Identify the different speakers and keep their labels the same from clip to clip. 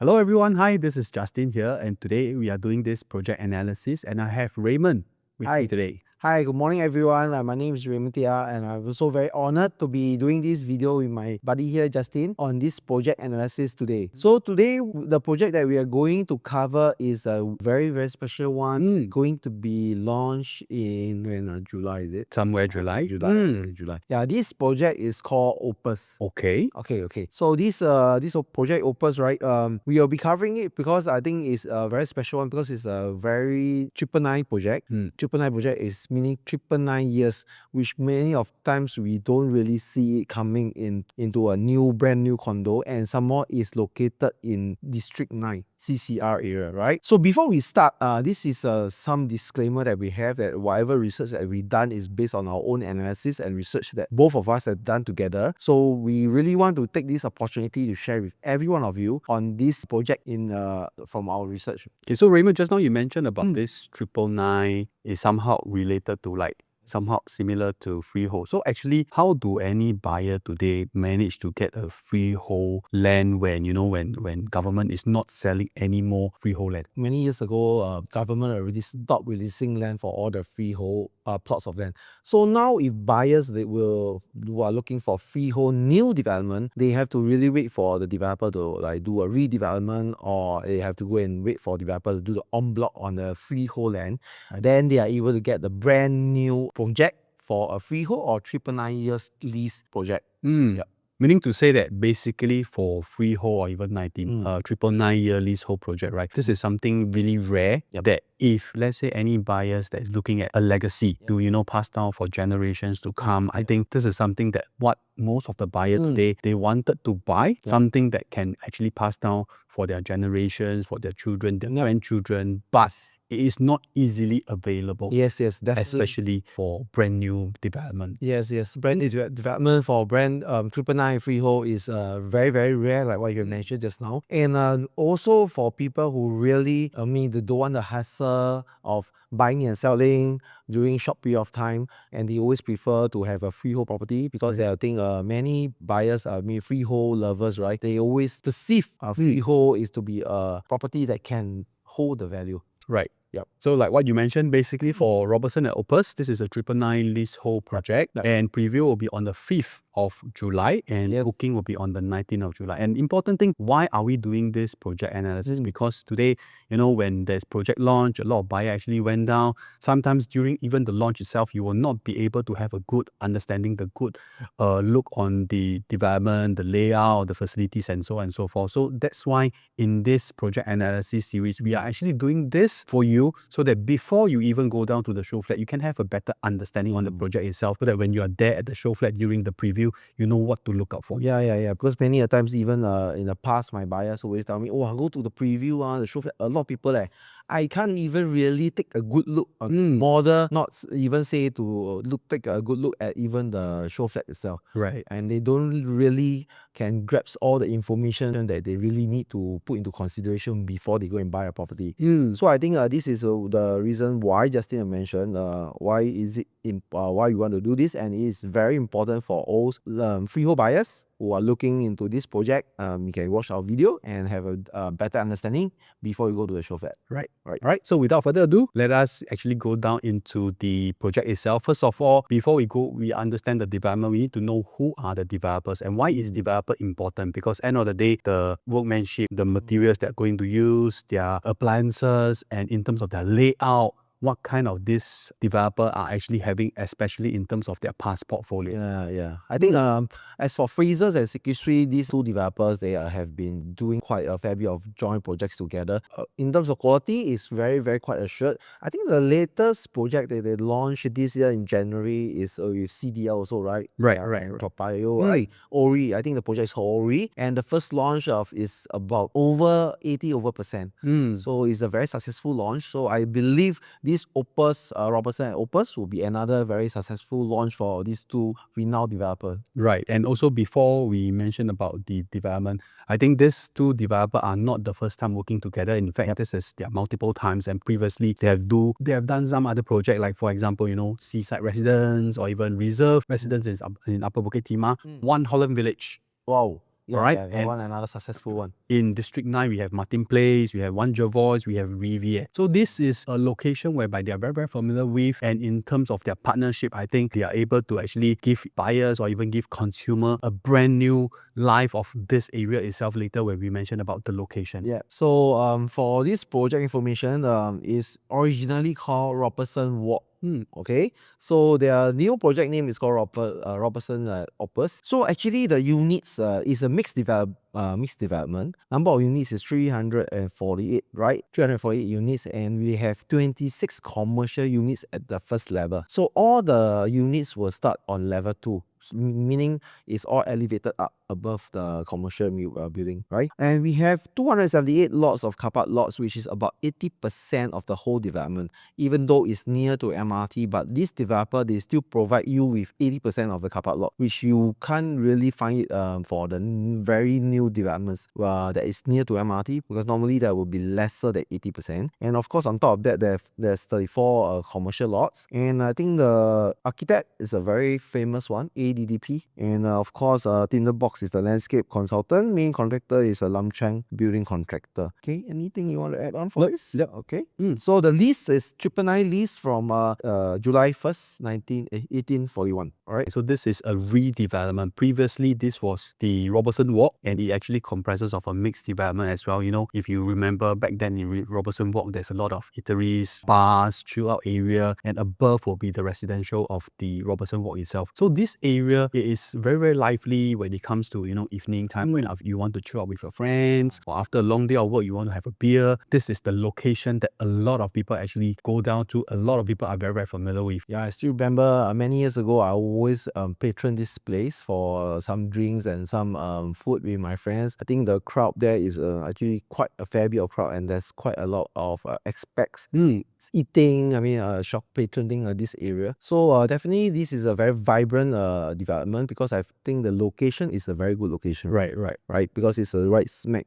Speaker 1: Hello everyone, hi, this is Justin here, and today we are doing this project analysis, and I have Raymond with me today.
Speaker 2: Hi, good morning everyone. My name is Raymond Tiah, and I'm also very honored to be doing this video with my buddy here, Justin, on this project analysis today. So today, the project that we are going to cover is a very, very special one, going to be launched in July, is it?
Speaker 1: Somewhere July.
Speaker 2: July. Yeah, this project is called Opus.
Speaker 1: Okay.
Speaker 2: Okay. So this project Opus, right? We will be covering it because I think it's a very special one because it's a very 999 project. 999 project is meaning 999 years, which many of times we don't really see it coming into a brand new condo, and some more is located in District 9 CCR area, right? So before we start, this is some disclaimer that we have that whatever research that we've done is based on our own analysis and research that both of us have done together. So we really want to take this opportunity to share with every one of you on this project from our research.
Speaker 1: Okay, so Raymond, just now you mentioned about this 999 is somehow related to somehow similar to freehold. So actually, how do any buyer today manage to get a freehold land when government is not selling any more freehold land?
Speaker 2: Many years ago, government already stopped releasing land for all the freehold plots of land. So now if buyers who are looking for freehold new development, they have to really wait for the developer to do a redevelopment, or they have to go and wait for developer to do the en bloc on the freehold land. Then they are able to get the brand new project for a freehold or 999 years lease project.
Speaker 1: Yep. Meaning to say that basically for freehold or even 999 year leasehold project, right? This is something really rare that if let's say any buyers that is looking at a legacy to pass down for generations to come, I think this is something that what most of the buyers today they wanted to buy, something that can actually pass down for their generations, for their children, their grandchildren, but it is not easily available.
Speaker 2: Yes, definitely.
Speaker 1: Especially for brand new development.
Speaker 2: Yes. Brand new development for brand 999 freehold is very, very rare, like what you mentioned just now. And also for people who really, they don't want the hassle of buying and selling during short period of time, and they always prefer to have a freehold property because I think many buyers are freehold lovers, right? They always perceive freehold is to be a property that can hold the value.
Speaker 1: Right.
Speaker 2: Yep.
Speaker 1: So like what you mentioned, basically for Robertson Opus, this is a 999 leasehold project, and preview will be on the 5th of July, and booking will be on the 19th of July. And important thing, why are we doing this project analysis? Because today, when there's project launch, a lot of buyer actually went down. Sometimes during even the launch itself, you will not be able to have a good understanding, the good look on the development, the layout, the facilities, and so on and so forth. So that's why in this project analysis series, we are actually doing this for you so that before you even go down to the show flat, you can have a better understanding on the project itself, so that when you are there at the show flat during the preview, you know what to look out for.
Speaker 2: Yeah. Because many a times, even in the past, my buyers always tell me, "Oh, I'll go to the preview, the show flat." A lot of people I can't even really take a good look on model, not even say to take a good look at even the show flat itself.
Speaker 1: Right.
Speaker 2: And they don't really can grasp all the information that they really need to put into consideration before they go and buy a property. So I think this is the reason why Justin mentioned why is it why we want to do this, and it is very important for all freehold buyers who are looking into this project. You can watch our video and have a better understanding before you go to the show flat.
Speaker 1: Right. So without further ado, let us actually go down into the project itself. First of all, before we understand the development, we need to know who are the developers and why is developer important. Because end of the day, the workmanship, the materials they're going to use, their appliances, and in terms of their layout, what kind of this developer are actually having, especially in terms of their past portfolio.
Speaker 2: Yeah. I think as for Freezers and Secretary, these two developers, they have been doing quite a fair bit of joint projects together. In terms of quality, it's very, very quite assured. I think the latest project that they launched this year in January is with CDL also, right?
Speaker 1: Right.
Speaker 2: Toa Payoh, right? Ori, I think the project is called Ori, and the first launch is about over 80%. So it's a very successful launch. So I believe this Opus, Robertson Opus, will be another very successful launch for these two renowned developers.
Speaker 1: Right. And also before we mention about the development, I think these two developers are not the first time working together. In fact, this is their multiple times, and previously they have done some other project, like for example, Seaside Residence or even Reserve Residence in Upper Bukit Timah, One Holland Village.
Speaker 2: Wow. Yeah,
Speaker 1: Alright,
Speaker 2: yeah,
Speaker 1: and
Speaker 2: one another successful one.
Speaker 1: in District 9, we have Martin Place, we have One Jervois, we have Riviere. So this is a location whereby they are very, very familiar with, and in terms of their partnership, I think they are able to actually give buyers or even give consumer a brand new life of this area itself later when we mention about the location.
Speaker 2: Yeah. So for this project information, is originally called Robertson Walk. Okay. So their new project name is called Robertson Opus. So actually the units is a mixed development. Number of units is 348, right? 348 units, and we have 26 commercial units at the first level. So all the units will start on level 2. Meaning it's all elevated up above the commercial building, right? And we have 278 lots of car park lots, which is about 80% of the whole development, even though it's near to MRT. But this developer, they still provide you with 80% of the car park lot, which you can't really find it for the very new developments that is near to MRT, because normally that will be lesser than 80%. And of course, on top of that, there's 34 commercial lots. And I think the architect is a very famous one, ADDP. And of course, Tinderbox is the landscape consultant. Main contractor is a Lam Chang building contractor. Okay, anything you want to add on for this?
Speaker 1: Yep.
Speaker 2: Okay. So the lease is 999 lease from July 1st, 1841. All right.
Speaker 1: So this is a redevelopment. Previously, this was the Robertson Walk, and it actually comprises of a mixed development as well. You know, if you remember back then in Robertson Walk, there's a lot of eateries, bars, chill out area, and above will be the residential of the Robertson Walk itself. So this area, it is very, very lively when it comes to, you know, evening time when you want to chill out with your friends, or after a long day of work, you want to have a beer. This is the location that a lot of people actually go down to. A lot of people are very, very familiar with.
Speaker 2: Yeah, I still remember many years ago, I always patron this place for some drinks and some food with my friends. I think the crowd there is actually quite a fair bit of crowd, and there's quite a lot of expats eating, shop patroning this area. So definitely this is a very vibrant development, because I think the location is a very good location. Right, because it's right smack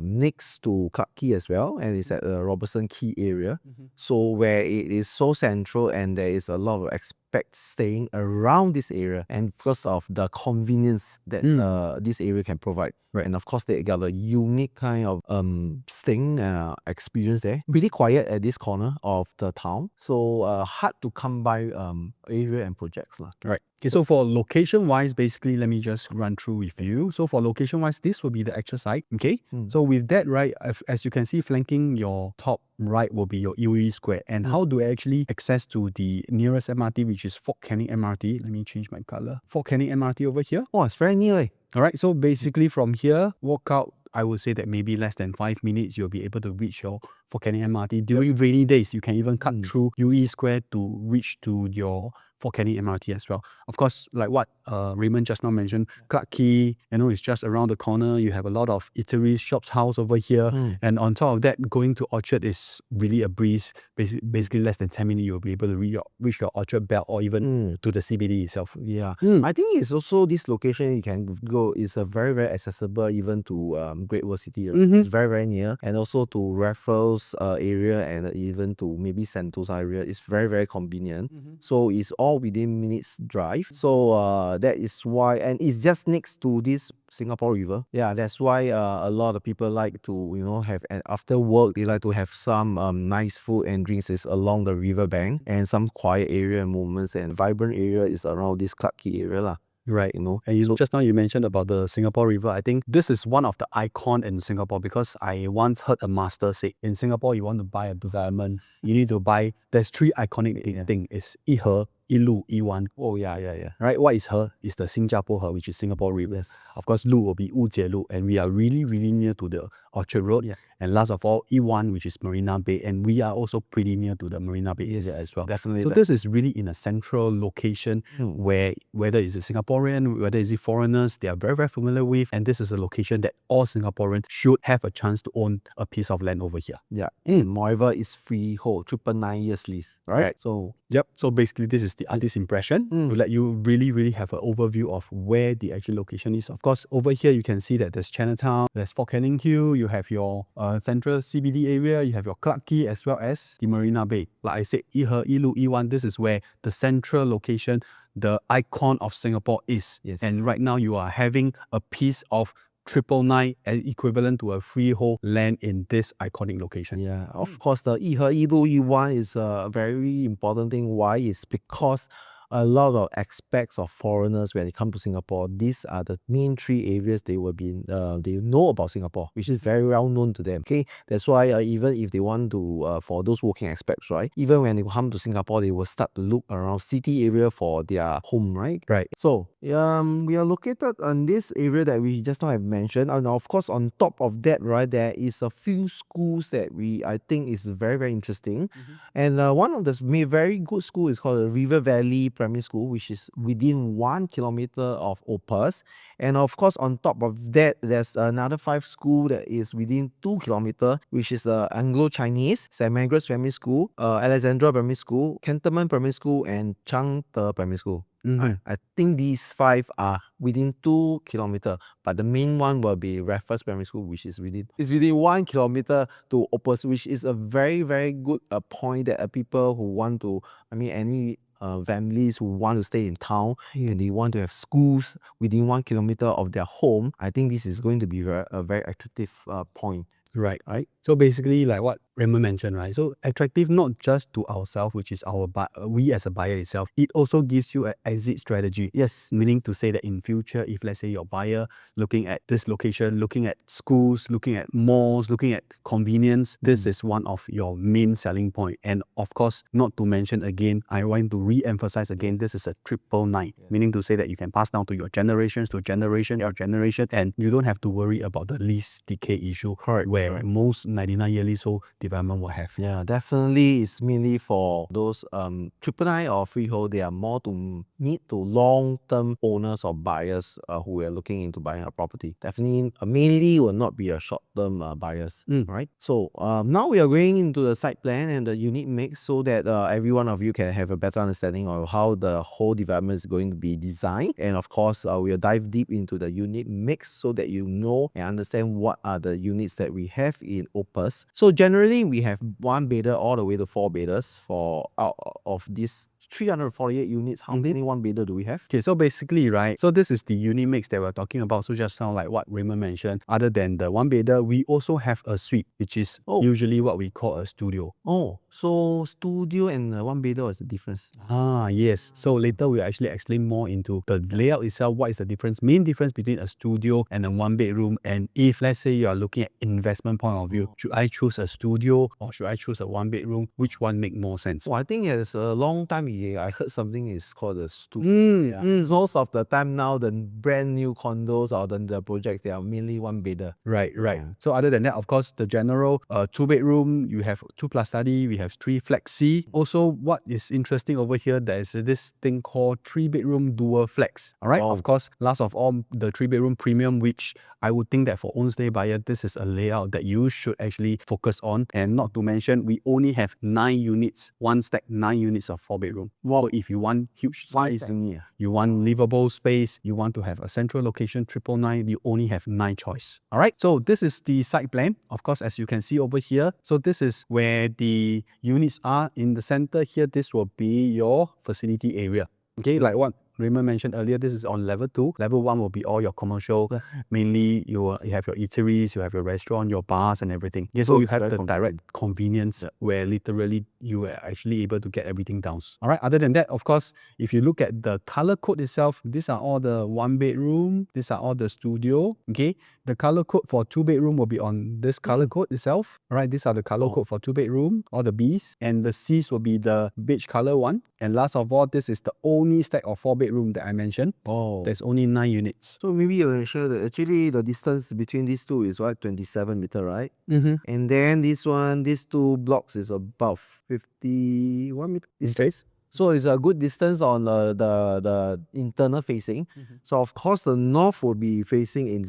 Speaker 2: next to Clarke Quay as well, and it's at Robertson Quay area. So where it is so central, and there is a lot of expats staying around this area, and because of the convenience that this area can provide. Right, and of course they got a unique kind of staying experience there. Really quiet at this corner of the town, so hard to come by area and projects lah.
Speaker 1: Right. Okay, so for location wise, basically, let me just run through with you. So for location wise, this will be the actual site. Okay. So with that, right, as you can see, flanking your top right will be your UE Square. And how do I actually access to the nearest MRT, which is Fort Canning MRT? Let me change my color. Fort Canning MRT over here.
Speaker 2: Oh, it's very near.
Speaker 1: All right. So basically from here, walk out, I would say that maybe less than 5 minutes, you'll be able to reach your Fort Canning MRT. During rainy days, you can even cut through UE Square to reach to your Fort Canning MRT as well. Of course, like what Raymond just now mentioned, Clarke Quay, you know, it's just around the corner. You have a lot of eateries, shops, house over here. And on top of that, going to Orchard is really a breeze. Basically less than 10 minutes, you'll be able to reach your Orchard Belt, or even to the CBD itself.
Speaker 2: Yeah. I think it's also this location you can go is a very, very accessible even to Great World City. It's very, very near. And also to Raffles area, and even to maybe Sentosa area. It's very, very convenient. So it's all within minutes drive. So that is why, and it's just next to this Singapore River. Yeah, that's why a lot of people like to, you know, have after work, they like to have some nice food and drinks is along the river bank, and some quiet area and moments and vibrant area is around this Clarke Quay area lah.
Speaker 1: Right, you know, and just now you mentioned about the Singapore River. I think this is one of the icon in Singapore, because I once heard a master say, in Singapore, you want to buy a development, you need to buy, there's 3 iconic things. It's 一河, 一路, 一湾.
Speaker 2: Oh yeah.
Speaker 1: Right, what is He? Is the 新加坡河, which is Singapore River. Of course, 路 will be 乌节路, and we are really, really near to the Orchard Road. And last of all, 一湾, which is Marina Bay, and we are also pretty near to the Marina Bay area as well.
Speaker 2: Definitely.
Speaker 1: So this is really in a central location where, whether it's a Singaporean, whether it's a foreigners, they are very, very familiar with, and this is a location that all Singaporeans should have a chance to own a piece of land over here.
Speaker 2: Yeah. Moreover, it's freehold, 999 years lease. Right? So
Speaker 1: yep. So basically, this is the artist's impression to let you really, really have an overview of where the actual location is. Of course, over here, you can see that there's Chinatown, there's Fort Canning Hill, you have your central CBD area, you have your Clarke Quay, as well as the Marina Bay. Like I said, 一河, 一路, 一湾, this is where the central location, the icon of Singapore is. And right now, you are having a piece of 999 equivalent to a freehold land in this iconic location.
Speaker 2: Yeah, of course, the 一和一路一湾 is a very important thing. Why? Is because a lot of expats of foreigners when they come to Singapore, these are the main three areas they will be they know about Singapore, which is very well known to them. Okay, that's why even if they want to for those working expats, right? Even when they come to Singapore, they will start to look around city area for their home, right?
Speaker 1: Right.
Speaker 2: So we are located on this area that we just now have mentioned, and of course on top of that, right, there is a few schools that I think is very interesting. And one of the very good school is called River Valley Primary School, which is within 1 kilometer of Opus. And of course, on top of that, there's another 5 school that is within 2 kilometer, which is Anglo-Chinese, St. Margaret's Primary School, Alexandra Primary School, Cantonment Primary School, and Changde Primary School. I think these 5 are within 2 kilometer, but the main one will be Raffles Primary School, which is within 1 kilometer to Opus, which is a very good point that people who want to, any families who want to stay in town and they want to have schools within 1 kilometer of their home. I think this is going to be a very attractive point.
Speaker 1: Right. So basically, like what Raymond mentioned, right? So attractive not just to ourselves, which is we as a buyer itself. It also gives you an exit strategy.
Speaker 2: Yes.
Speaker 1: Meaning to say that in future, if let's say your buyer looking at this location, looking at schools, looking at malls, looking at convenience, this is one of your main selling point. And of course, not to mention again, I want to re-emphasize again, this is a 999, meaning to say that you can pass down to your generations, to generation, and you don't have to worry about the lease decay issue. Where most 99-year leasehold development will have.
Speaker 2: Yeah, definitely it's mainly for those 999 or freehold. They are more to mid to long-term owners or buyers who are looking into buying a property. Definitely, mainly will not be a short-term buyers, right? So now we are going into the site plan and the unit mix so that every one of you can have a better understanding of how the whole development is going to be designed. And of course, we'll dive deep into the unit mix so that you know and understand what are the units that we have in Opus. So generally, we have 1 bedder all the way to 4 bedders for out of these 348 units. How many 1 bedder do we have?
Speaker 1: Okay, so basically, right, so this is the unit mix that we're talking about. So just now, like what Raymond mentioned, other than the 1 bedder, we also have a suite, which is usually what we call a studio.
Speaker 2: Oh, so studio and 1 bedder is the difference.
Speaker 1: Yes. So later we'll actually explain more into the layout itself. What is the main difference between a studio and a 1 bedroom? And if let's say you are looking at investment point of view, should I choose a studio or should I choose a 1 bedroom? Which one make more sense?
Speaker 2: I think it's a long time I heard something is called a studio. Most of the time now, the brand new condos or the projects, they are mainly 1 bedder.
Speaker 1: Right. So other than that, of course, the general 2 bedroom, you have 2 plus study, we have 3 flexi. Also, what is interesting over here, there is this thing called 3 bedroom dual flex. All right. Of course, last of all, the 3 bedroom premium, which I would think that for own stay buyer, this is a layout that you should actually focus on. And not to mention, we only have 9 units, one stack, 9 units of 4 bedroom. So if you want huge size, you want livable space, you want to have a central location, 999, you only have 9 choice. All right. So this is the site plan. Of course, as you can see over here. So this is where the units are in the center here. This will be your facility area. Okay, like what Raymond mentioned earlier, this is on level 2. Level 1 will be all your commercial. Mainly, you have your eateries, you have your restaurant, your bars and everything. So you have the direct convenience where literally you are actually able to get everything down. All right, other than that, of course, if you look at the color code itself, these are all the 1 bedroom, these are all the studio. Okay, the color code for 2 bedroom will be on this color code itself. All right, these are the color code for 2 bedroom, all the Bs, and the Cs will be the beige color one. And last of all, this is the only stack of 4 bedroom that I mentioned. There's only 9 units.
Speaker 2: So maybe you'll show that actually the distance between these two is 27 meter, right? And then these 2 blocks is about 51 meter distance. So it's a good distance on the internal facing. So of course the north will be facing in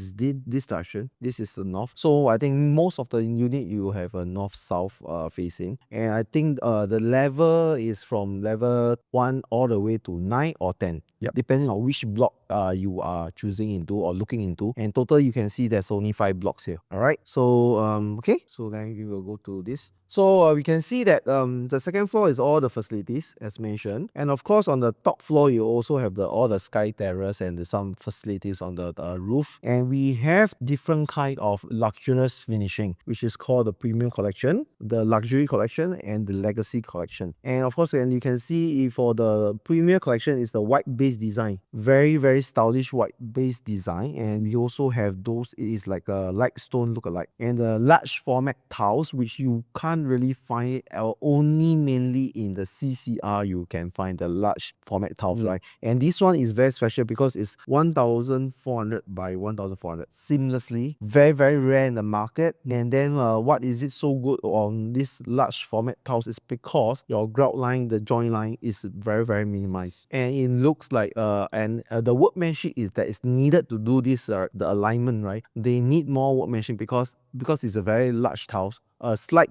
Speaker 2: this direction. This is the north. So I think most of the unit you have a north-south facing. And I think the level is from level 1 all the way to 9 or 10. Depending on which block you are choosing into or looking into. And total, you can see there's only 5 blocks here. All right. So okay. So then we will go to this. So we can see that the second floor is all the facilities as mentioned, and of course on the top floor you also have all the sky terrace and some facilities on the roof. And we have different kind of luxurious finishing, which is called the premium collection, the luxury collection, and the legacy collection. And of course, and you can see for the premium collection is the white base design, very stylish white base design. And we also have those, it is like a light stone look-alike, and the large format tiles, which you can't really find it, only mainly in the CCR you can find the large format tiles, right? And this one is very special because it's 1400 by 1400 seamlessly, very rare in the market. And then what is it so good on this large format tiles is because your grout line, the joint line is very minimized, and it looks like the workmanship is that is needed to do this the alignment, right? They need more workmanship because it's a very large tiles. A slight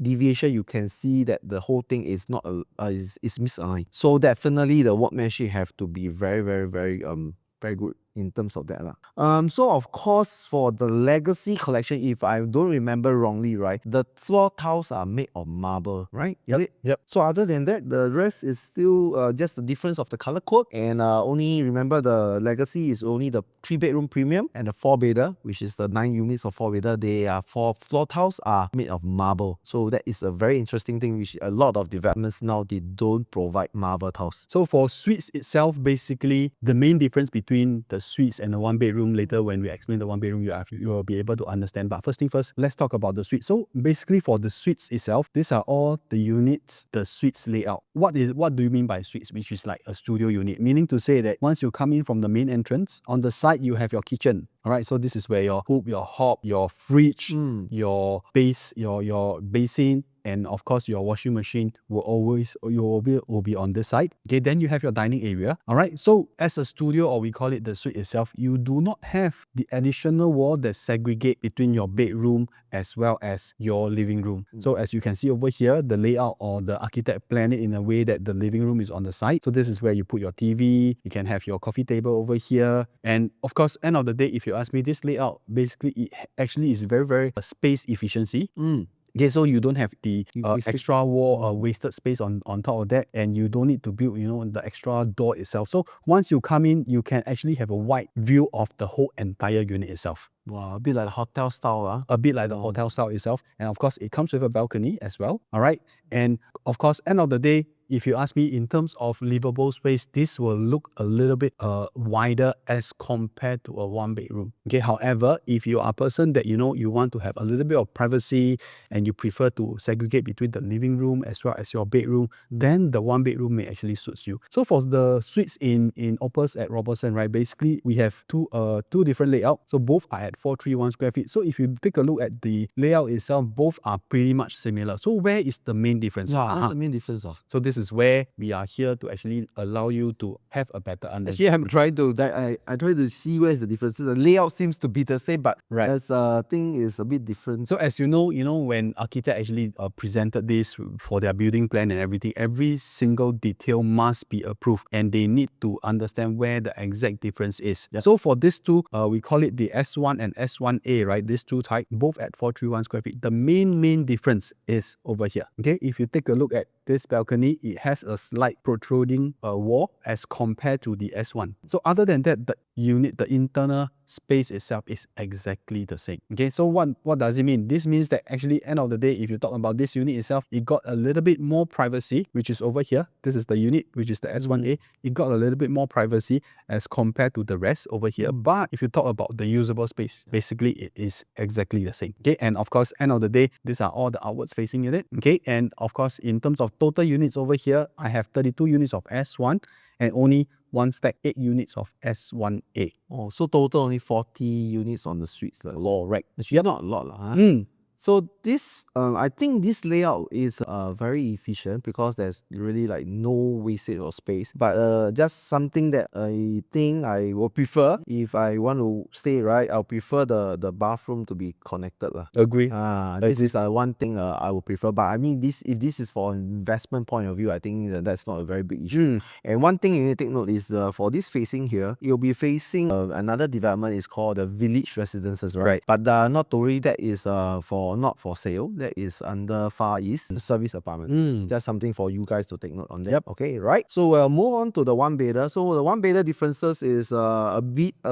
Speaker 2: deviation, you can see that the whole thing is not is misaligned. So definitely the workmanship have to be very good in terms of that. So of course for the legacy collection, if I don't remember wrongly, right, the floor tiles are made of marble, right?
Speaker 1: Yep.
Speaker 2: So other than that, the rest is still just the difference of the color code. And only remember the legacy is only the 3-bedroom premium and the 4-bedder, which is the 9 units of 4-bedder. They are for floor tiles are made of marble. So that is a very interesting thing, which a lot of developments now they don't provide marble tiles.
Speaker 1: So for suites itself, basically the main difference between the suites and the 1-bedroom, later when we explain the 1-bedroom, you will be able to understand. But first thing first, let's talk about the suite. So basically for the suites itself, these are all the units, the suites layout. What do you mean by suites? Which is like a studio unit, meaning to say that once you come in from the main entrance, on the side you have your kitchen. All right, so this is where your hoop, your hob, your fridge, your base, your basin, and of course your washing machine will be on this side. Okay, then you have your dining area. All right, so as a studio, or we call it the suite itself, you do not have the additional wall that segregate between your bedroom as well as your living room. So as you can see over here, the layout or the architect planned it in a way that the living room is on the side. So this is where you put your TV, you can have your coffee table over here, and of course end of the day, if you ask me, this layout basically it actually is very space efficiency. Okay, so you don't have the extra wall wasted space on top of that, and you don't need to build, the extra door itself. So once you come in, you can actually have a wide view of the whole entire unit itself.
Speaker 2: Wow, a bit like the hotel style.
Speaker 1: A bit like the hotel style itself. And of course, it comes with a balcony as well. All right. And of course, end of the day, if you ask me in terms of livable space, this will look a little bit wider as compared to a 1-bedroom. Okay, however, if you are a person that you want to have a little bit of privacy and you prefer to segregate between the living room as well as your bedroom, then the 1-bedroom may actually suits you. So for the suites in Opus at Robertson, right, basically we have two different layouts. So both are at 431 square feet. So if you take a look at the layout itself, both are pretty much similar. So where is the main difference?
Speaker 2: What's the main difference?
Speaker 1: So this is where we are here to actually allow you to have a better understanding.
Speaker 2: Actually, I'm trying to I try to see where is the difference. The layout seems to be the same, but as thing is a bit different.
Speaker 1: So as you know, when architect actually presented this for their building plan and everything, every single detail must be approved, and they need to understand where the exact difference is. So for these two, we call it the S1 and S1A, right? These two types, both at 431 square feet. The main difference is over here. Okay, if you take a look at this balcony, it has a slight protruding wall as compared to the S1. So other than that, the internal space itself is exactly the same. Okay, so what does it mean? This means that actually end of the day, if you talk about this unit itself, it got a little bit more privacy, which is over here. This is the unit, which is the S1A. It got a little bit more privacy as compared to the rest over here. But if you talk about the usable space, basically it is exactly the same. Okay, and of course, end of the day, these are all the outwards facing unit. Okay, and of course, in terms of total units over here, I have 32 units of S1 and only one stack 8 units of S1A.
Speaker 2: Oh, so total only 40 units on the suites, the rack. Actually, not a lot. So this, I think this layout is very efficient because there's really like no wastage of space. But just something that I think I will prefer if I want to stay, right? I'll prefer the bathroom to be connected lah.
Speaker 1: Agree.
Speaker 2: This is one thing I would prefer. But I mean, if this is for investment point of view, I think that's not a very big issue. And one thing you need to take note is for this facing here, you'll be facing another development is called the Village Residences, right? But not to worry, that is not for sale. That is under Far East service apartment. Just something for you guys to take note on that. Yep. Okay, right. So we'll move on to the one bedder. So the one bedder differences is a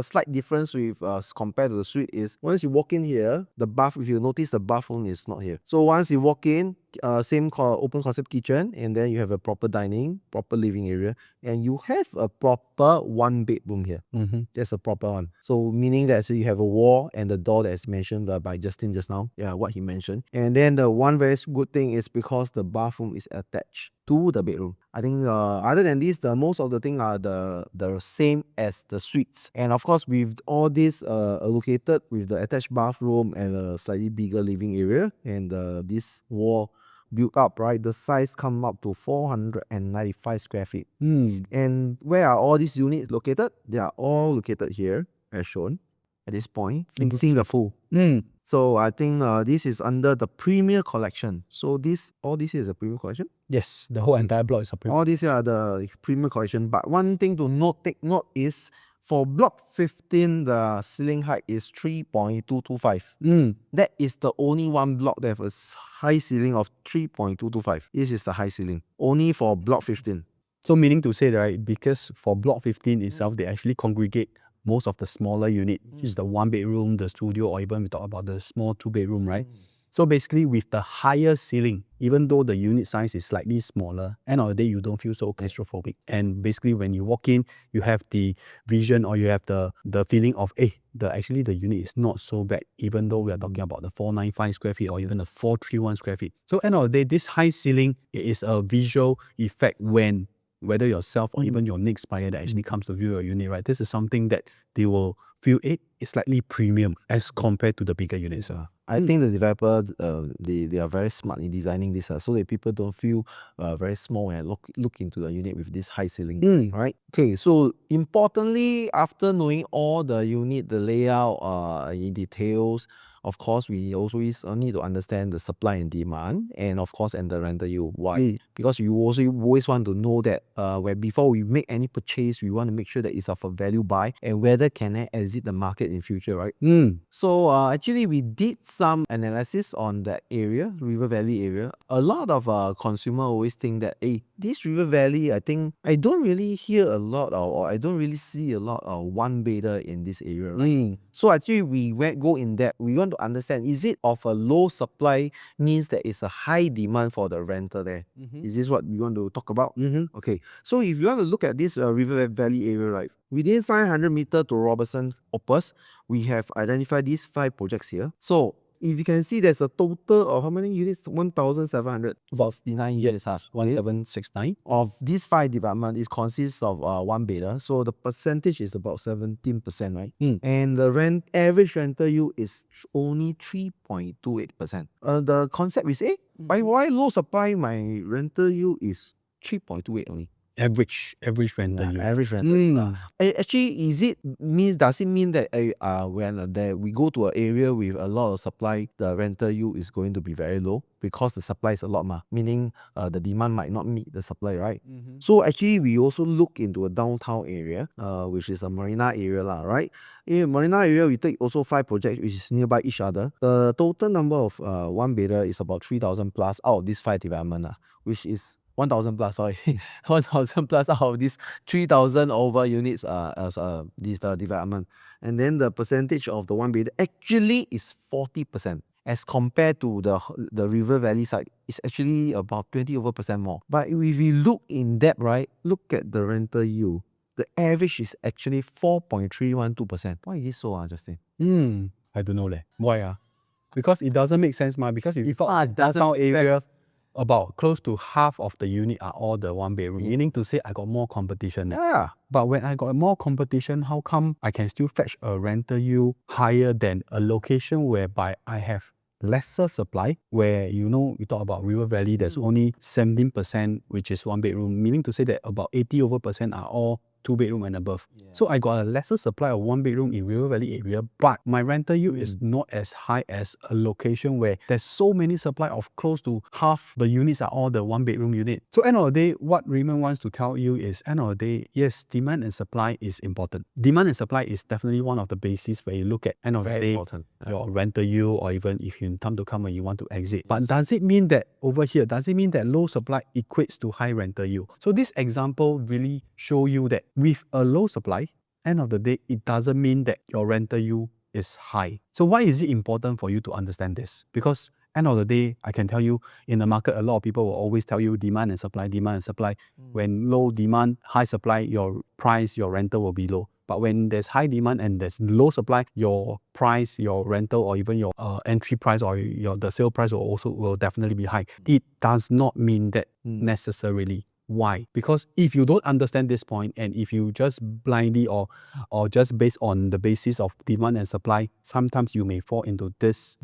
Speaker 2: slight difference with compared to the suite is once you walk in here, if you notice the bathroom is not here. So once you walk in, same open concept kitchen, and then you have a proper dining, proper living area, and you have a proper one bedroom here. That's a proper one. So meaning that you have a wall and the door that is mentioned by Justin just now. Yeah, what he mentioned. And then the one very good thing is because the bathroom is attached to the bedroom. I think other than this, most of the things are the same as the suites. And of course, with all this allocated with the attached bathroom and a slightly bigger living area and this wall built up, right? The size come up to 495 square feet. And where are all these units located? They are all located here, as shown at this point, facing the pool. So I think this is under the Premier Collection. So all this is a Premier Collection.
Speaker 1: Yes, the whole entire block is a premium.
Speaker 2: All these are the Premier Collection. But one thing to take note is for block 15, the ceiling height is 3.225. That is the only one block that has a high ceiling of 3.225. This is the high ceiling. Only for block 15.
Speaker 1: So meaning to say, right, because for block 15 itself, they actually congregate most of the smaller unit, which is the one bedroom, the studio, or even we talk about the small two bedroom, right? So basically with the higher ceiling, even though the unit size is slightly smaller, end of the day, you don't feel so claustrophobic. And basically when you walk in, you have the vision or you have the feeling of, actually the unit is not so bad, even though we are talking about the 495 square feet or even the 431 square feet. So end of the day, this high ceiling is a visual effect when whether yourself or even your next buyer that actually comes to view your unit, right? This is something that they will feel is slightly premium as compared to the bigger units.
Speaker 2: I think the developer, they are very smart in designing this so that people don't feel very small when look into the unit with this high ceiling. Right? Okay, so importantly, after knowing all the unit, the layout, in details, of course, we also need to understand the supply and demand, and of course, and the rental yield. Why? Because you also always want to know that before we make any purchase, we want to make sure that it's of a value buy and whether can I exit the market in future, right? So actually, we did some analysis on that area, River Valley area. A lot of consumer always think that, this River Valley, I think I don't really hear a lot or I don't really see a lot of one bedder in this area, right? So actually, we go in depth. We want to understand, is it of a low supply means that it's a high demand for the rental there? Is this what we want to talk about? Okay, so if you want to look at this River Valley area, right, within 500 meters to Robertson Opus, we have identified these 5 projects here. So if you can see, there's a total of how many units? 1,769 units.
Speaker 1: 1769.
Speaker 2: Of these 5 developments, it consists of one bedder. So the percentage is about 17%, right? And the average rental yield is only 3.28%. The concept is, why low supply, my rental yield is 3.28 only?
Speaker 1: Average rental yield.
Speaker 2: Average rental. Actually, does it mean that when we go to an area with a lot of supply, the rental yield is going to be very low because the supply is a lot, meaning the demand might not meet the supply, right? So actually, we also look into a downtown area, which is a Marina area, right? In Marina area, we take also 5 projects which is nearby each other. The total number of one bedder is about 3,000 plus out of these 5 developments, which is 1,000 plus, sorry. 1,000 plus out of these 3,000 over units as this development. And then the percentage of the one bedder actually is 40%. As compared to the River Valley side, it's actually about 20% more. But if we look in depth, right, look at the rental yield. The average is actually 4.312%. Why is this so, Justin?
Speaker 1: I don't know. Why? Because it doesn't make sense, because if downtown areas, about close to half of the unit are all the one bedroom, meaning to say I got more competition.
Speaker 2: Yeah.
Speaker 1: But when I got more competition, how come I can still fetch a rental yield higher than a location whereby I have lesser supply, where we talk about River Valley, there's only 17% which is one bedroom, meaning to say that about 80 over percent are all two bedroom and above. So I got a lesser supply of one bedroom in River Valley area, but my rental yield is not as high as a location where there's so many supply of close to half the units are all the one bedroom unit. So end of the day, what Raymond wants to tell you is, end of the day, yes, demand and supply is important. Demand and supply is definitely one of the bases where you look at end of the day your rental yield, or even if you time to come when you want to exit. But does it mean that over here, does it mean that low supply equates to high rental yield? So this example really show you that with a low supply, end of the day, it doesn't mean that your rental yield is high. So why is it important for you to understand this? Because end of the day, I can tell you in the market, a lot of people will always tell you demand and supply, demand and supply. When low demand, high supply, your price, your rental will be low. But when there's high demand and there's low supply, your price, your rental, or even your entry price or the sale price will definitely be high. It does not mean that necessarily. Why? Because if you don't understand this point, and if you just blindly or just based on the basis of demand and supply, sometimes you may fall into this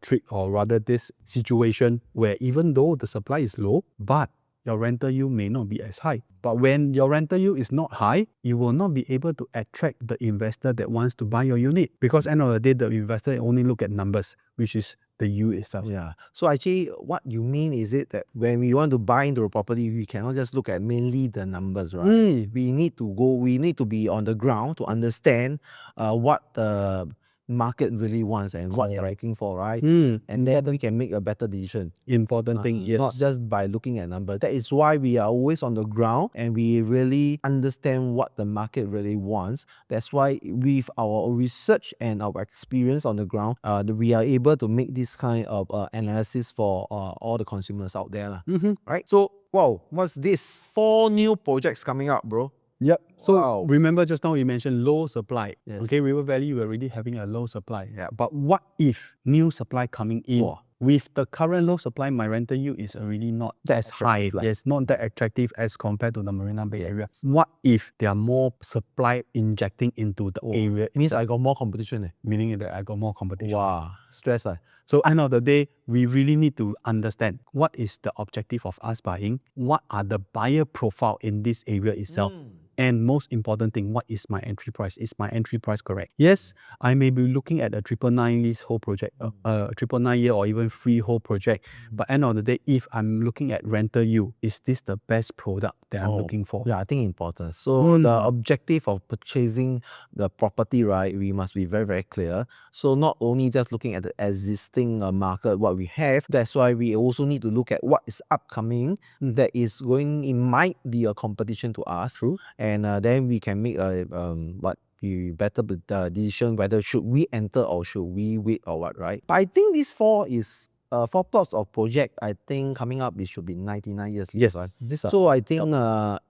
Speaker 1: trick, or rather this situation where even though the supply is low, but your rental yield may not be as high. But when your rental yield is not high, you will not be able to attract the investor that wants to buy your unit. Because end of the day, the investor only look at numbers, which is the yield itself.
Speaker 2: Yeah. So actually, what you mean is it that when we want to buy into a property, we cannot just look at mainly the numbers, right? We need to be on the ground to understand what the market really wants and what they're looking for, right? And then we can make a better decision.
Speaker 1: Important thing, yes.
Speaker 2: Not just by looking at numbers. That is why we are always on the ground and we really understand what the market really wants. That's why with our research and our experience on the ground, we are able to make this kind of analysis for all the consumers out there. Right? So, wow, what's this? 4 new projects coming up, bro.
Speaker 1: Yep. So remember just now you mentioned low supply.
Speaker 2: Yes.
Speaker 1: Okay, River Valley, we're already having a low supply. Yeah. But what if new supply coming in? With the current low supply, my rental yield is already not that high. Yes, not that attractive as compared to the Marina Bay area. What if there are more supply injecting into the area?
Speaker 2: It means I got more competition.
Speaker 1: Meaning that I got more competition.
Speaker 2: Wow, stress.
Speaker 1: So end of the day, we really need to understand what is the objective of us buying, what are the buyer profile in this area itself, and most important thing, what is my entry price? Is my entry price correct? Yes, I may be looking at a 999 leasehold project, 999 year or even freehold project, but end of the day, if I'm looking at rental yield, is this the best product that I'm looking for?
Speaker 2: Yeah, I think important. So the objective of purchasing the property, right, we must be very, very clear. So not only just looking at the existing market, what we have, that's why we also need to look at what is upcoming that is going, it might be a competition to us.
Speaker 1: True.
Speaker 2: And then we can make a better decision whether should we enter or should we wait or what, right? But I think this 4 plots of project, I think coming up, it should be 99 years.
Speaker 1: Yes.
Speaker 2: Right? So I think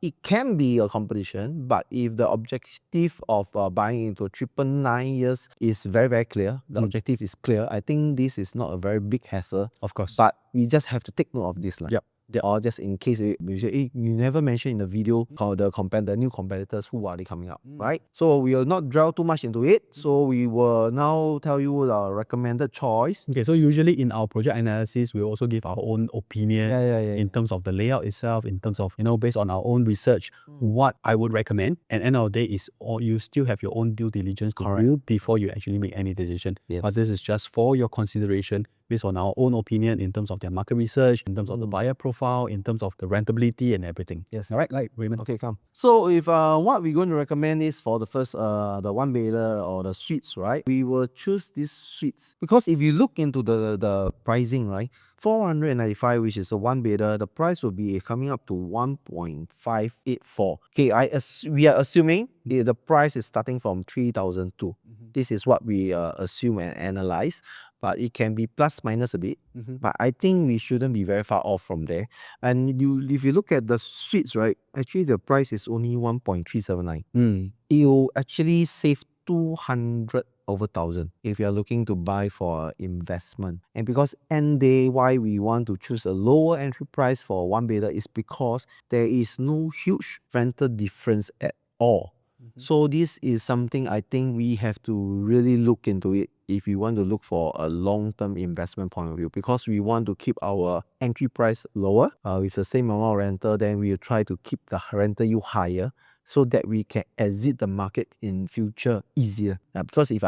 Speaker 2: it can be a competition, but if the objective of buying into 999 years is very, very clear, the objective is clear, I think this is not a very big hassle.
Speaker 1: Of course.
Speaker 2: But we just have to take note of this.
Speaker 1: Yep.
Speaker 2: Or just in case you never mentioned in the video the new competitors, who are they coming up, right? So we will not dwell too much into it. So we will now tell you the recommended choice.
Speaker 1: Okay, so usually in our project analysis, we also give our own opinion in terms of the layout itself, in terms of, based on our own research, what I would recommend. And end of the day is you still have your own due diligence to do before you actually make any decision.
Speaker 2: Yes.
Speaker 1: But this is just for your consideration based on our own opinion in terms of their market research, in terms of the buyer profile, in terms of the rentability and everything.
Speaker 2: Yes.
Speaker 1: All right, like Raymond.
Speaker 2: Okay, come. So if what we're going to recommend is for the first the one bedder or the suites, right? We will choose these suites because if you look into the pricing, right, 495, which is a one bedder, the price will be coming up to 1.584. Okay, we are assuming the price is starting from 3,002. This is what we assume and analyze. But it can be plus minus a bit. But I think we shouldn't be very far off from there. And if you look at the suites, right, actually the price is only 1.379. You'll actually save 200 over 1,000 if you're looking to buy for investment. And because end day, why we want to choose a lower entry price for one bedder is because there is no huge rental difference at all. So this is something I think we have to really look into it if we want to look for a long-term investment point of view, because we want to keep our entry price lower with the same amount of rental. Then we will try to keep the rental yield higher so that we can exit the market in future easier. Because if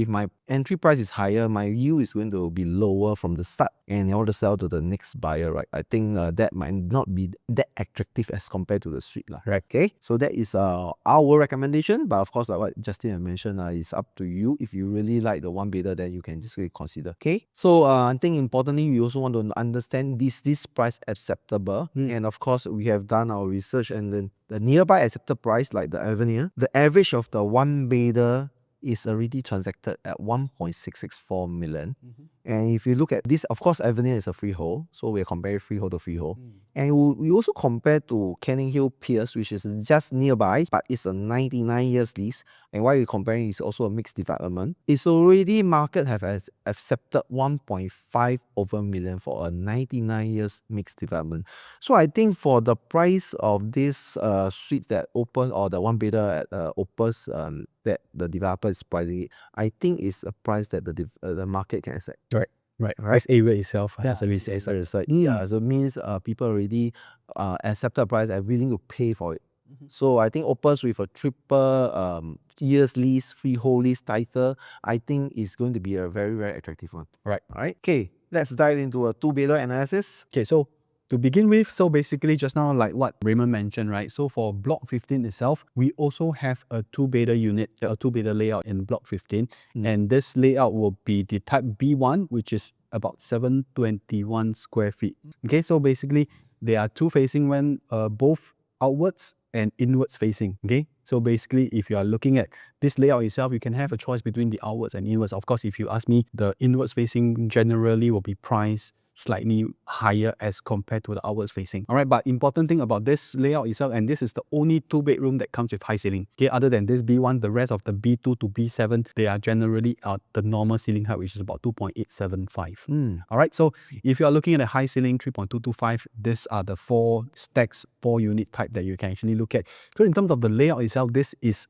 Speaker 2: my entry price is higher, my yield is going to be lower from the start, and in order to sell to the next buyer, right? I think that might not be that attractive as compared to the suite, right? Okay, so that is our recommendation. But of course, like what Justin had mentioned, it's up to you. If you really like the one bidder, then you can just consider. Okay, so I think importantly, we also want to understand this price acceptable, and of course, we have done our research, and then the nearby accepted price, like the Avenir, the average of the one bidder is already transacted at 1.664 million. And if you look at this, of course, Avenir is a freehold, so we're comparing freehold to freehold. And we also compare to Canning Hill Pierce, which is just nearby, but it's a 99 years lease. And why we're comparing is also a mixed development. It's already market have accepted 1.5 over million for a 99 years mixed development. So I think for the price of this suites that open, or the one bidder at Opus that the developer is pricing it, I think it's a price that the market can accept.
Speaker 1: Right. This area itself has a resale.
Speaker 2: So it means people already accept the price and willing to pay for it. So I think Opus with a triple years lease, freehold lease title, I think is going to be a very, very attractive one.
Speaker 1: Right.
Speaker 2: Alright. Okay, let's dive into a two-bidder analysis.
Speaker 1: Okay, so to begin with, so basically just now, like what Raymond mentioned, right? So for Block 15 itself, we also have a two-bidder unit, a two-bidder layout in Block 15. And this layout will be the type B1, which is about 721 square feet. Okay, so basically, there are two facing when both outwards and inwards facing. Okay, so basically, if you are looking at this layout itself, you can have a choice between the outwards and inwards. Of course, if you ask me, the inwards facing generally will be priced slightly higher as compared to the outwards facing. All right, but important thing about this layout itself, and this is the only two bedroom that comes with high ceiling. Okay, other than this B1, the rest of the B2 to B7, they are generally the normal ceiling height, which is about 2.875. All right, so if you are looking at a high ceiling 3.225, these are the four stacks, 4-unit type that you can actually look at. So in terms of the layout itself, this is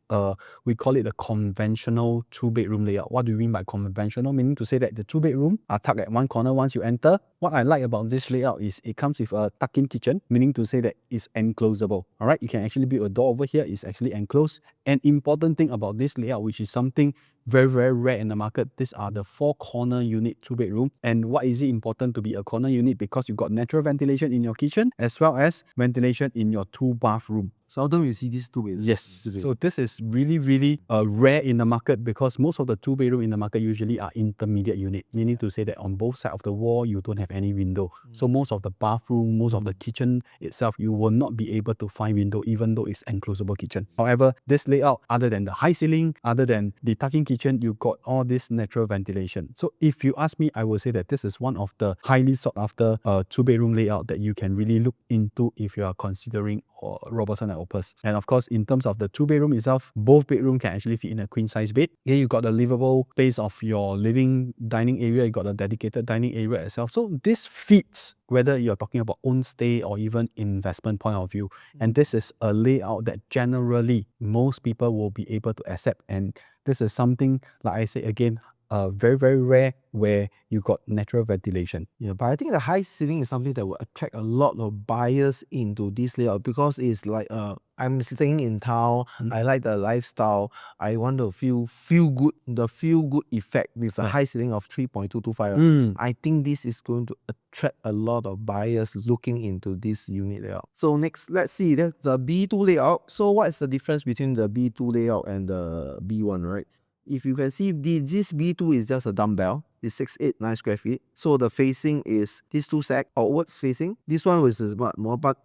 Speaker 1: we call it a conventional two-bedroom layout. What do we mean by conventional? Meaning to say that the two-bedroom are tucked at one corner once you enter. What I like about this layout is it comes with a tuck-in kitchen, meaning to say that it's enclosable. All right, you can actually build a door over here. It's actually enclosed. And important thing about this layout, which is something very, very rare in the market, these are the 4-corner unit two-bedroom. And what is it important to be a corner unit? Because you got natural ventilation in your kitchen as well as ventilation in your 2-bathroom.
Speaker 2: So how do you see these two bedrooms?
Speaker 1: Yes. So this is really, really rare in the market, because most of the two-bedroom in the market usually are intermediate unit, meaning to say that on both sides of the wall, you don't have any window. So most of the bathroom, most of the kitchen itself, you will not be able to find window, even though it's enclosable kitchen. However, this layout, other than the high ceiling, other than the tuck-in kitchen, you got all this natural ventilation. So if you ask me, I will say that this is one of the highly sought after two-bedroom layout that you can really look into if you are considering Robertson Opus. And of course, in terms of the two-bedroom itself, both bedroom can actually fit in a queen-size bed. Here you got the livable space of your living dining area. You got a dedicated dining area itself. So this fits whether you're talking about own stay or even investment point of view. And this is a layout that generally most people will be able to accept. And this is something, like I say again, very, very rare, where you got natural ventilation.
Speaker 2: Yeah, but I think the high ceiling is something that will attract a lot of buyers into this layout, because it's like I'm staying in town, I like the lifestyle, I want to feel good, the feel good effect with a high ceiling of 3.225. I think this is going to attract a lot of buyers looking into this unit layout. So next, let's see, that's the B2 layout. So what is the difference between the B2 layout and the B1, right? If you can see, this B2 is just a dumbbell. It's 689 square feet. So the facing is these two sacks outwards facing. This one was what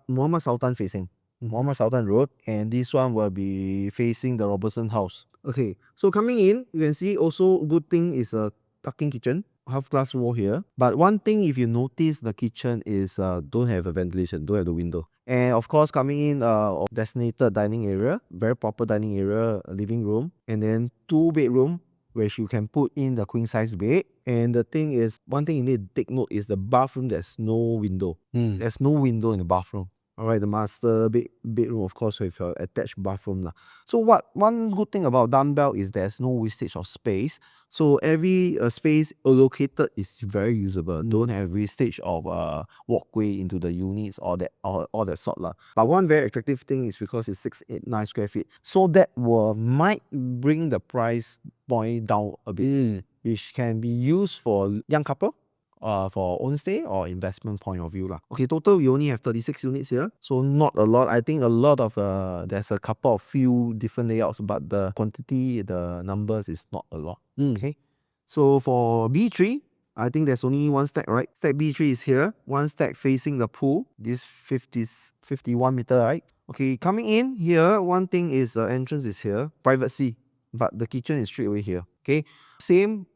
Speaker 2: Muhammad Sultan facing. Muhammad Sultan Road. And this one will be facing the Robertson house. Okay, so coming in, you can see also good thing is a tuck-in kitchen. Half glass wall here. But one thing, if you notice, the kitchen is don't have a ventilation, don't have the window. And of course, coming in designated dining area, very proper dining area, living room, and then 2-bedroom, which you can put in the queen size bed. And the thing is, one thing you need to take note is the bathroom, there's no window. There's no window in the bathroom. Alright, the master bedroom, of course, with your attached bathroom lah. So one good thing about dumbbell is there's no wastage of space. So every space allocated is very usable. Don't have wastage of walkway into the units or all that sort lah. But one very attractive thing is because it's 689 square feet. So that might bring the price point down a bit, which can be used for young couple, for own stay or investment point of view lah. Okay, total we only have 36 units here, so not a lot. I think a lot of there's a couple of few different layouts, but the quantity, the numbers is not a lot. Okay, so for B3, I think there's only one stack, right? Stack B3 is here, one stack facing the pool. This 51 meter, right? Okay, coming in here, one thing is the entrance is here, private sea, but the kitchen is straight away here. Okay, same.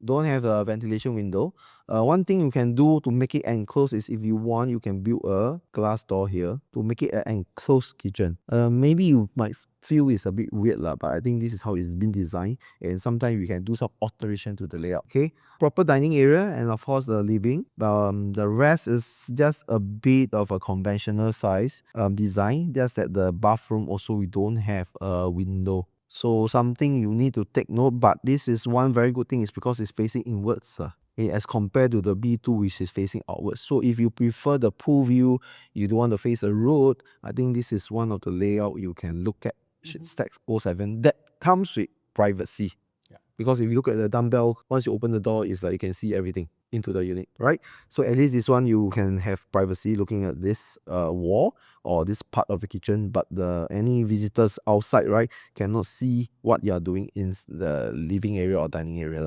Speaker 2: Don't have a ventilation window. One thing you can do to make it enclosed is, if you want, you can build a glass door here to make it an enclosed kitchen. Maybe you might feel it's a bit weird lah, but I think this is how it's been designed, and sometimes we can do some alteration to the layout. Okay, proper dining area, and of course the living. The rest is just a bit of a conventional size design, just that the bathroom also we don't have a window. So something you need to take note, but this is one very good thing, is because it's facing inwards as compared to the B2, which is facing outwards. So if you prefer the pool view, you don't want to face a road, I think this is one of the layout you can look at. Stack 07 that comes with privacy. Because if you look at the dumbbell, once you open the door, it's like you can see everything into the unit, right? So at least this one you can have privacy looking at this wall or this part of the kitchen, but any visitors outside, right, cannot see what you are doing in the living area or dining area.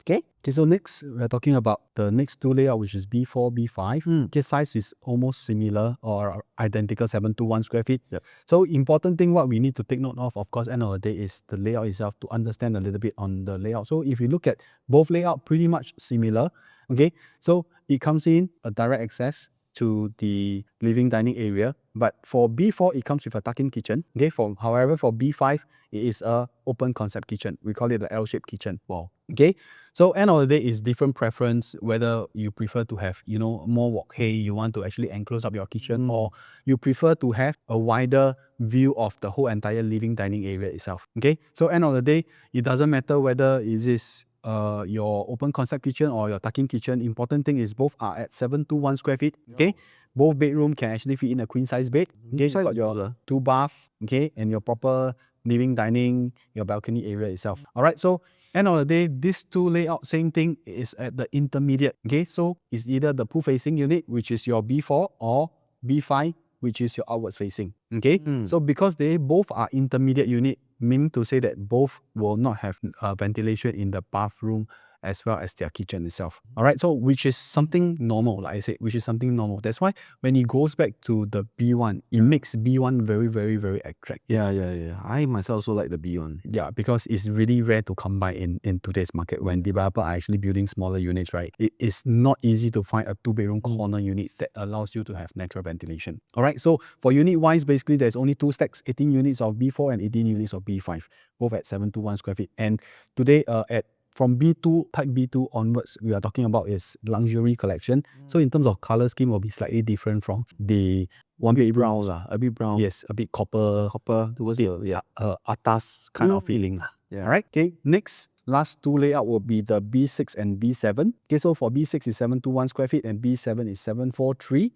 Speaker 2: Okay.
Speaker 1: Okay, so next we're talking about the next two layout, which is B4, B5. Okay, size is almost similar or identical, 721 square feet. So important thing what we need to take note of course, end of the day, is the layout itself, to understand a little bit on the layout. So if you look at both layout, pretty much similar. Okay, so it comes in a direct access to the living dining area, but for B4 it comes with a tuck-in kitchen. Okay, however for B5 it is a open concept kitchen. We call it the L-shaped kitchen. Wow. Okay, so end of the day is different preference, whether you prefer to have, you know, more walkway, you want to actually enclose up your kitchen, or you prefer to have a wider view of the whole entire living dining area itself. Okay, so end of the day, it doesn't matter whether is this your open concept kitchen or your tuck-in kitchen. Important thing is both are at 721 square feet. Okay, both bedroom can actually fit in a queen size bed. Okay, you got your 2 bath, okay, and your proper living dining, your balcony area itself. All right, so end of the day, these two layout, same thing, is at the intermediate. Okay, so it's either the pool facing unit, which is your B4, or B5, which is your outwards facing. Okay, so because they both are intermediate unit, meaning to say that both will not have ventilation in the bathroom as well as their kitchen itself. All right, so which is something normal, like I said, which is something normal. That's why when it goes back to the B1, it makes B1 very, very, very attractive.
Speaker 2: Yeah. I myself also like the B1.
Speaker 1: Yeah, because it's really rare to come by in today's market when developers are actually building smaller units, right? It is not easy to find a 2-bedroom corner unit that allows you to have natural ventilation. All right, so for unit wise, basically there's only 2 stacks, 18 units of B4 and 18 units of B5, both at 721 square feet. And today from B2, type B2 onwards, we are talking about is luxury collection. So in terms of color scheme, will be slightly different from the one
Speaker 2: A bit
Speaker 1: bedroom.
Speaker 2: brown, a bit brown.
Speaker 1: Yes, a bit copper
Speaker 2: towards the
Speaker 1: atas kind of feeling.
Speaker 2: Yeah.
Speaker 1: All right. Okay. Next, last two layout will be the B6 and B7. Okay, so for B6 is 721 square feet and B7 is 743.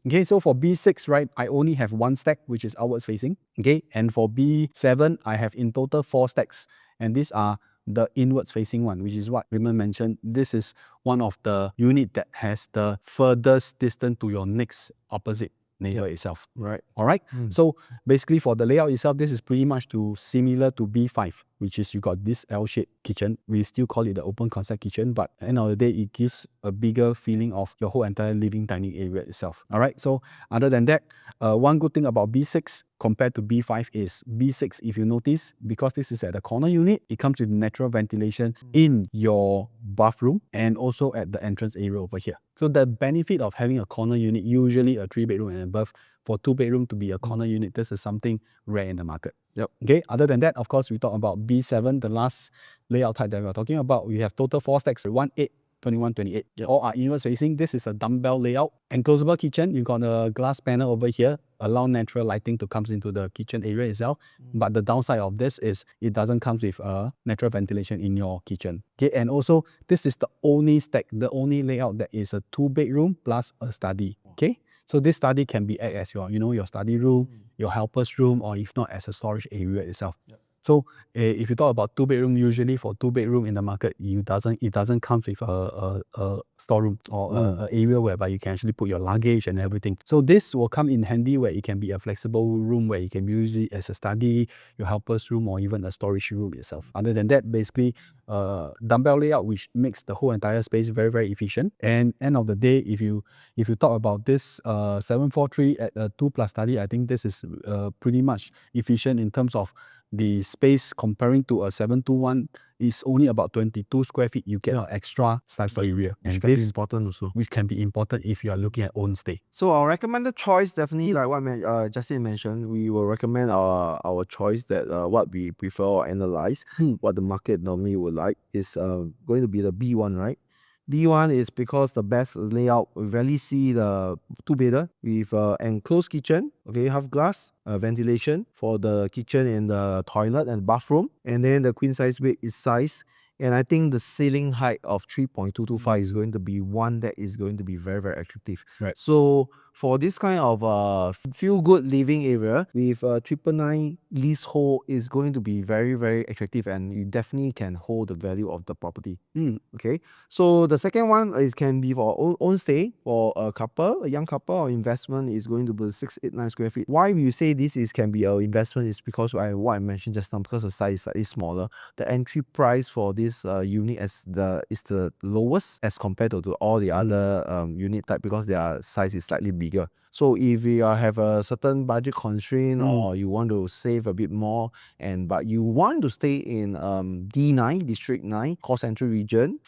Speaker 1: Okay, so for B6, right, I only have 1 stack, which is outwards facing. Okay, and for B7, I have in total 4 stacks, and these are the inwards facing one, which is what Raymond mentioned. This is one of the unit that has the furthest distance to your next opposite neighbor itself.
Speaker 2: Right.
Speaker 1: All right. So basically for the layout itself, this is pretty much similar to B5, which is you got this L-shaped kitchen. We still call it the open concept kitchen, but at the end of the day, it gives a bigger feeling of your whole entire living dining area itself. All right. So other than that, one good thing about B6 compared to B5 is B6, if you notice, because this is at the corner unit, it comes with natural ventilation in your bathroom and also at the entrance area over here. So the benefit of having a corner unit, usually a 3-bedroom and above, for 2-bedroom to be a corner unit, this is something rare in the market. Okay. Other than that, of course, we talk about B7, the last layout type that we're talking about. We have total 4 stacks, 1, 8, 21, 28. All are inwards facing. This is a dumbbell layout. Enclosable kitchen. You got a glass panel over here. Allow natural lighting to come into the kitchen area itself. But the downside of this is it doesn't come with natural ventilation in your kitchen. Okay, and also this is the only layout that is a 2-bedroom plus a study. Okay, so this study can be act as your study room, your helper's room, or if not as a storage area itself. So if you talk about 2-bedroom, usually for 2-bedroom in the market, it doesn't come with a storeroom or a area whereby you can actually put your luggage and everything. So this will come in handy where it can be a flexible room where you can use it as a study, your helper's room, or even a storage room itself. Other than that, basically dumbbell layout, which makes the whole entire space very, very efficient. And end of the day, if you talk about this 743 at a 2+ study, I think this is pretty much efficient in terms of the space comparing to a 721 is only about 22 square feet. You get an extra slice area.
Speaker 2: Which
Speaker 1: And
Speaker 2: can be
Speaker 1: this,
Speaker 2: important also.
Speaker 1: which can be important if you are looking at own stay.
Speaker 2: So our recommended choice, definitely like what Justin mentioned, we will recommend our choice that what we prefer or analyze, what the market normally would like is going to be the B1, right? B1 is because the best layout. We rarely see the 2-bedder with enclosed kitchen, okay, half glass, ventilation for the kitchen and the toilet and bathroom, and then the queen size bed is size. And I think the ceiling height of 3.225 is going to be one that is going to be very, very attractive.
Speaker 1: Right.
Speaker 2: So for this kind of feel good living area with 999 leasehold is going to be very, very attractive, and you definitely can hold the value of the property. Okay. So the second one is can be for own stay for a couple, a young couple, or investment is going to be 689 square feet. Why we say this can be an investment is because what I mentioned just now, because the size is slightly smaller. The entry price for this unit is the lowest as compared to all the other unit type, because their size is slightly bigger. So if you have a certain budget constraint or you want to save a bit more, but you want to stay in D9, District 9, Core Central region,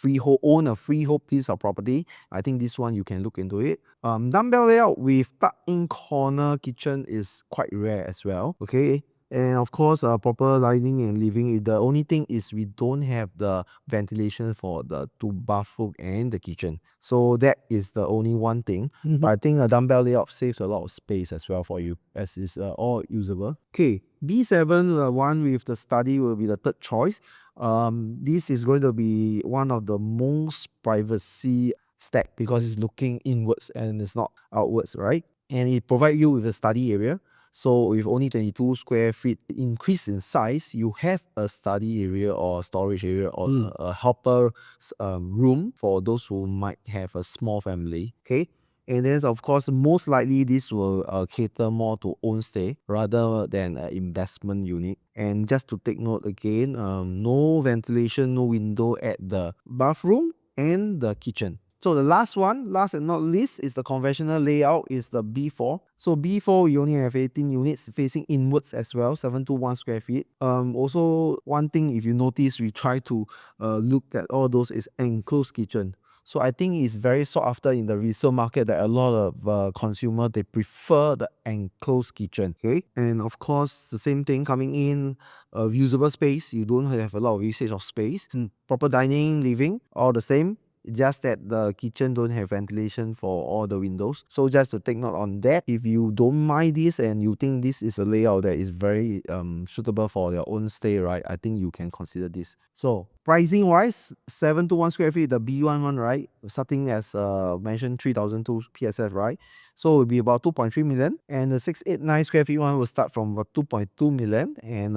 Speaker 2: own a freehold piece of property, I think this one you can look into it. Dumbbell layout with tucked-in corner kitchen is quite rare as well. Okay. And of course, proper lighting and living. The only thing is we don't have the ventilation for the 2 bathroom and the kitchen. So that is the only one thing. But I think a dumbbell layout saves a lot of space as well for you, as it's all usable. Okay, B7, the one with the study, will be the third choice. This is going to be one of the most privacy stack because it's looking inwards and it's not outwards, right? And it provides you with a study area. So with only 22 square feet increase in size, you have a study area or storage area or a helper room for those who might have a small family. Okay. And then of course, most likely this will cater more to own stay rather than an investment unit. And just to take note again, no ventilation, no window at the bathroom and the kitchen. So the last and not least, is the conventional layout, is the B4. So B4, we only have 18 units facing inwards as well, 721 square feet. Also, one thing, if you notice, we try to look at all those is enclosed kitchen. So I think it's very sought after in the resale market that a lot of consumers, they prefer the enclosed kitchen. Okay, and of course the same thing coming in, usable space. You don't have a lot of usage of space. Proper dining, living, all the same. Just that the kitchen don't have ventilation for all the windows. So just to take note on that, if you don't mind this and you think this is a layout that is very suitable for your own stay, right, I think you can consider this. So pricing wise, 721 square feet, the B1 one, right, starting as mentioned 3,002 PSF, right? So it will be about 2.3 million, and the 689 square feet one will start from about 2.2 million, and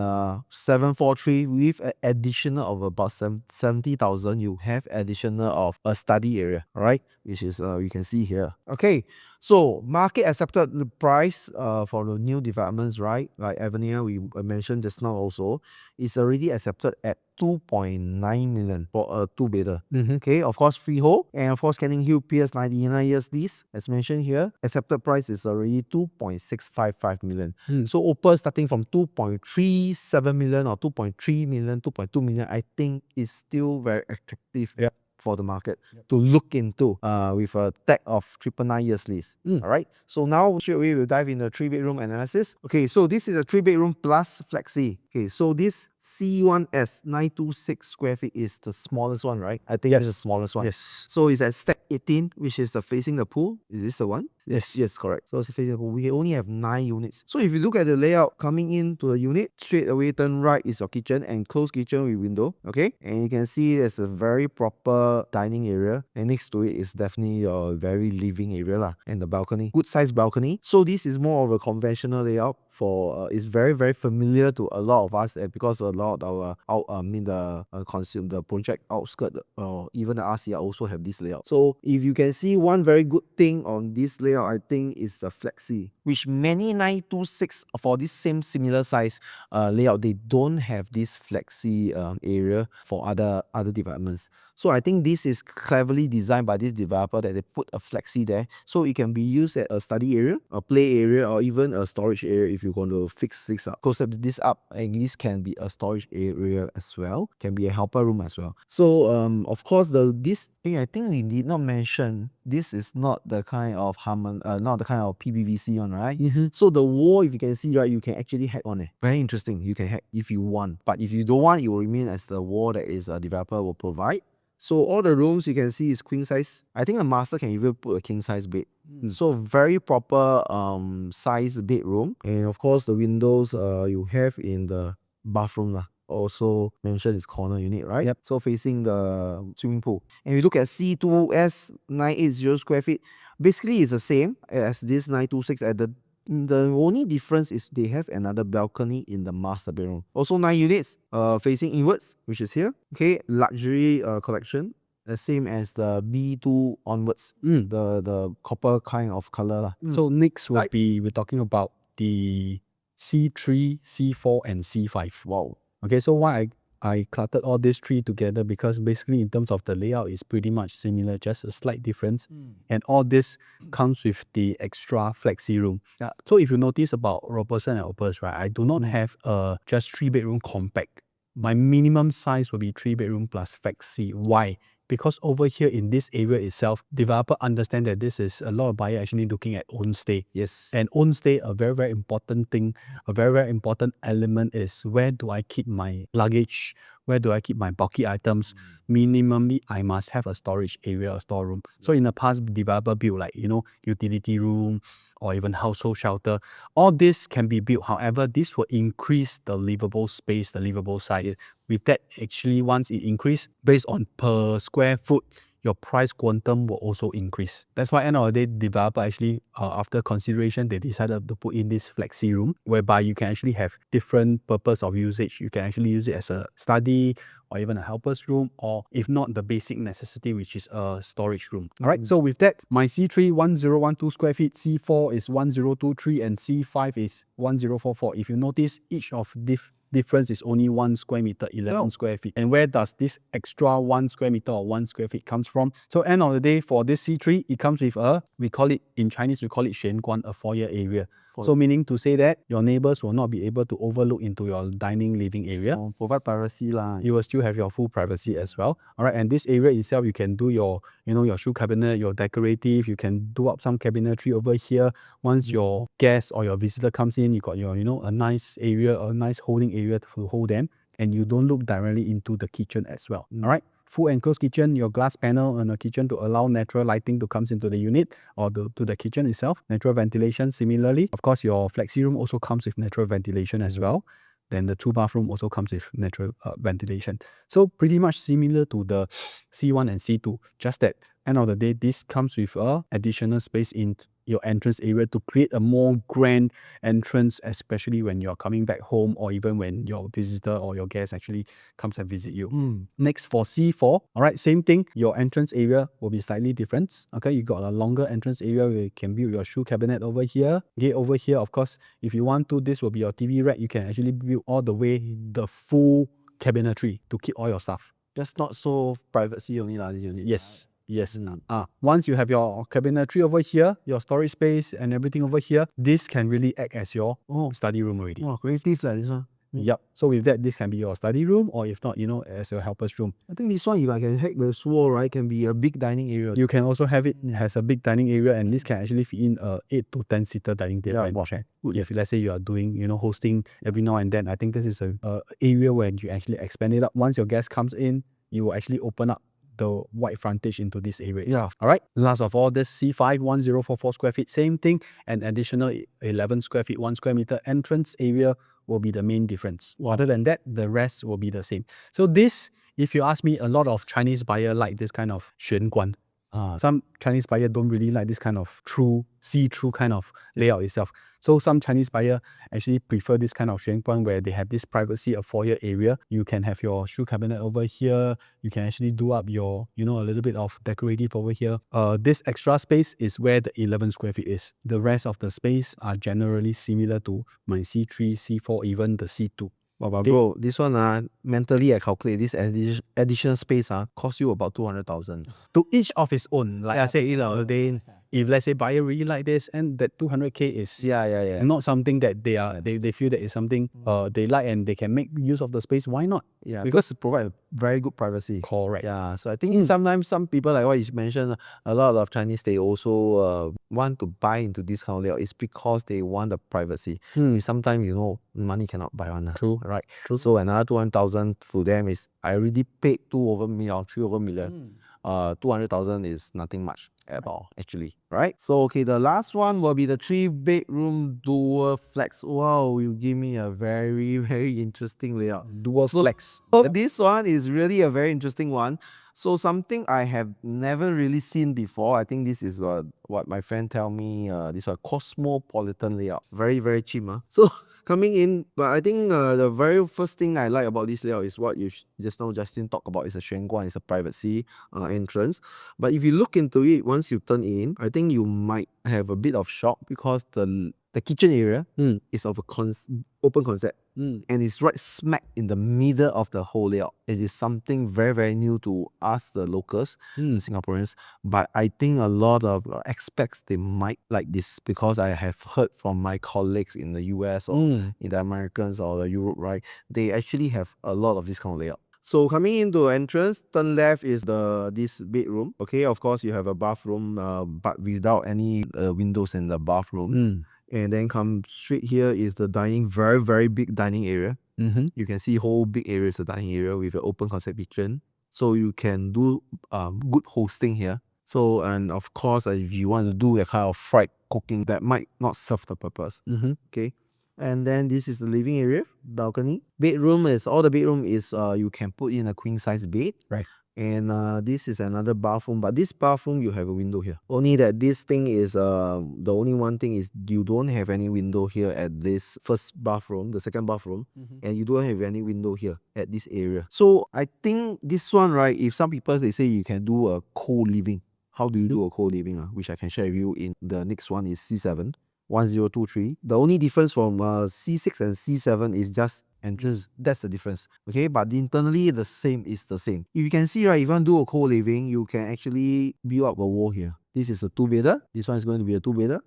Speaker 2: 743 with an additional of about 70,000, you have additional of a study area, right, which is you can see here. Okay, so market accepted the price for the new developments, right, like Avenir we mentioned just now also, is already accepted at 2.9 million for a 2-bedder. Okay, of course freehold, and of course Canning Hill PS 99 years lease, as mentioned here. Accepted price is already 2.655 million. So Opus starting from 2.37 million or 2.3 million, 2.2 million, I think is still very attractive for the market to look into with a tag of 999 years lease. Alright, so now straight away we'll dive into 3-bedroom analysis. Okay, so this is a 3-bedroom plus flexi. Okay, so this C1S 926 square feet is the smallest one, right? I think it's the smallest one.
Speaker 1: Yes.
Speaker 2: So it's at step 18, which is the facing the pool. Is this the one?
Speaker 1: Yes.
Speaker 2: Yes, correct. So it's facing the pool. We only have 9 units. So if you look at the layout coming into the unit, straight away turn right is your kitchen and closed kitchen with window. Okay, and you can see there's a very proper dining area, and next to it is definitely a very living area lah, and the balcony, good sized balcony. So this is more of a conventional layout for it's very familiar to a lot of us, because a lot of the project outskirt or even the RCR also have this layout. So if you can see, one very good thing on this layout, I think, is the flexi, which many 926 for this same similar size layout, they don't have this flexi area for other developments. So I think this is cleverly designed by this developer, that they put a flexi there, so it can be used as a study area, a play area, or even a storage area if you're going to fix this up. Close this up, and this can be a storage area as well, can be a helper room as well. So of course, this thing, I think we did not mention, this is not the kind of not the kind of PVC one, right? So the wall, if you can see, right, you can actually hack on it. Very interesting. You can hack if you want, but if you don't want, it will remain as the wall that is a developer will provide. So all the rooms you can see is queen size. I think a master can even put a king size bed. So very proper size bedroom. And of course, the windows you have in the bathroom lah, also mentioned is corner unit, right?
Speaker 1: Yep.
Speaker 2: So facing the swimming pool. And we look at C2S 980 square feet. Basically, it's the same as this 926. At the only difference is they have another balcony in the master bedroom. Also 9 units facing inwards, which is here. Okay, luxury collection, the same as the B2 onwards, the copper kind of color lah.
Speaker 1: So next will be, we're talking about the C3, C4 and C5.
Speaker 2: Wow.
Speaker 1: Okay, so why I cluttered all these three together, because basically in terms of the layout is pretty much similar, just a slight difference. And all this comes with the extra flexi room.
Speaker 2: Yeah.
Speaker 1: So if you notice about Robertson and Opus, right, I do not have a just 3-bedroom compact. My minimum size will be 3-bedroom plus flexi. Why? Because over here in this area itself, developer understand that this is a lot of buyer actually looking at own stay.
Speaker 2: Yes.
Speaker 1: And own stay, a very important thing, a very important element is, where do I keep my luggage? Where do I keep my bulky items? Minimally, I must have a storage area, a storeroom. So in the past, developer built like, utility room or even household shelter. All this can be built. However, this will increase the livable space, the livable size. With that, actually, once it increase, based on per square foot, your price quantum will also increase. That's why end of the day, developer actually, after consideration, they decided to put in this flexi room, whereby you can actually have different purpose of usage. You can actually use it as a study, or even a helper's room, or if not, the basic necessity, which is a storage room. All right, so with that, my C3, 1012 square feet, C4 is 1023, and C5 is 1044. If you notice, each of difference is only 1 square meter, 11 square feet. And where does this extra 1 square meter or 1 square feet comes from? So end of the day, for this C3, it comes with we call it, in Chinese, we call it 玄关, a foyer area. So meaning to say that your neighbors will not be able to overlook into your dining living area.
Speaker 2: Provide privacy lah.
Speaker 1: You will still have your full privacy as well. All right, and this area itself, you can do your, your shoe cabinet, your decorative. You can do up some cabinetry over here. Once your guest or your visitor comes in, you got your, a nice area, a nice holding area to hold them, and you don't look directly into the kitchen as well. All right. Full enclosed kitchen, your glass panel on the kitchen to allow natural lighting to come into the unit or to the kitchen itself. Natural ventilation similarly. Of course, your flexi room also comes with natural ventilation as well. Then the 2-bathroom also comes with natural ventilation. So pretty much similar to the C1 and C2. Just that end of the day, this comes with additional space in your entrance area to create a more grand entrance, especially when you're coming back home, or even when your visitor or your guest actually comes and visit you. Next, for C4, all right, same thing. Your entrance area will be slightly different. Okay, you got a longer entrance area where you can build your shoe cabinet over here. Gate over here, of course, if you want to, this will be your TV rack. You can actually build all the way the full cabinetry to keep all your stuff.
Speaker 2: Just not so privacy only lah, this unit.
Speaker 1: Yes. Yes. Once you have your cabinetry over here, your storage space and everything over here, this can really act as your study room already.
Speaker 2: Oh, creative lah, this one.
Speaker 1: Yep. So with that, this can be your study room, or if not, as your helper's room.
Speaker 2: I think this one, if I can hack the wall, right, can be a big dining area.
Speaker 1: You can also have it has a big dining area, and this can actually fit in a 8 to 10 seater dining table and chair. If let's say you are doing, hosting every now and then, I think this is a area where you actually expand it up. Once your guest comes in, you will actually open up the wide frontage into this area.
Speaker 2: Yeah.
Speaker 1: All right. Last of all, this C51044 square feet, same thing, an additional 11 square feet, 1 square meter entrance area will be the main difference. Other than that, the rest will be the same. So this, if you ask me, a lot of Chinese buyer like this kind of 玄关. Some Chinese buyer don't really like this kind of see-through kind of layout itself. So some Chinese buyer actually prefer this kind of 玄关 where they have this privacy, a foyer area. You can have your shoe cabinet over here. You can actually do up your, a little bit of decorative over here. This extra space is where the 11 square feet is. The rest of the space are generally similar to my C3, C4, even the C2.
Speaker 2: But bro, this one mentally I calculate this additional space cost you about 200,000.
Speaker 1: To each of its own. Like I said, they if let's say buyer really like this, and that 200K is not something that they feel that is something they like and they can make use of the space, why not?
Speaker 2: Yeah, because it provides very good privacy.
Speaker 1: Correct.
Speaker 2: Yeah, so I think sometimes some people, like what you mentioned, a lot of Chinese, they also want to buy into this kind of layout. It's because they want the privacy. Sometimes, money cannot buy one.
Speaker 1: True.
Speaker 2: Right. True. So another 200,000 for them is, I already paid 2 over million, 3 over million. 200,000 is nothing much at all, actually, right? So okay, the last one will be the 3-bedroom dual flex. Wow, you give me a very, very interesting layout.
Speaker 1: Dual flex.
Speaker 2: So this one is really a very interesting one. So something I have never really seen before. I think this is what my friend tell me. This one cosmopolitan layout. Very, very cheap. So coming in, but I think the very first thing I like about this layout is what you just now Justin talked about. It's a 玄关, it's a privacy entrance. But if you look into it, once you turn in, I think you might have a bit of shock because the kitchen area is of a open concept, and it's right smack in the middle of the whole layout. It is something very, very new to us, the locals, the Singaporeans. But I think a lot of expats, they might like this, because I have heard from my colleagues in the US or in the Americans or the Europe, right? They actually have a lot of this kind of layout. So coming into the entrance, turn left is this bedroom. Okay, of course you have a bathroom, but without any windows in the bathroom. And then come straight here is the dining, very, very big dining area. You can see whole big areas of dining area with an open concept kitchen. So you can do good hosting here. So, and of course, if you want to do a kind of fried cooking, that might not serve the purpose. Okay. And then this is the living area, balcony. Bedroom is, all the bedroom is, you can put in a queen size bed.
Speaker 1: Right.
Speaker 2: And this is another bathroom, but this bathroom you have a window here. Only that this thing is the only one thing is you don't have any window here at this first bathroom, the second bathroom, and you don't have any window here at this area. So I think this one, right, if some people they say you can do a co-living. How do you do a co-living? Which I can share with you in the next one is C7. 1023. The only difference from C6 and C7 is just entrance. That's the difference. Okay, but internally the same is the same. If you can see, right, if you want to do a co-living, you can actually build up a wall here. This is a 2-bedder. This one is going to be a 2-bedder.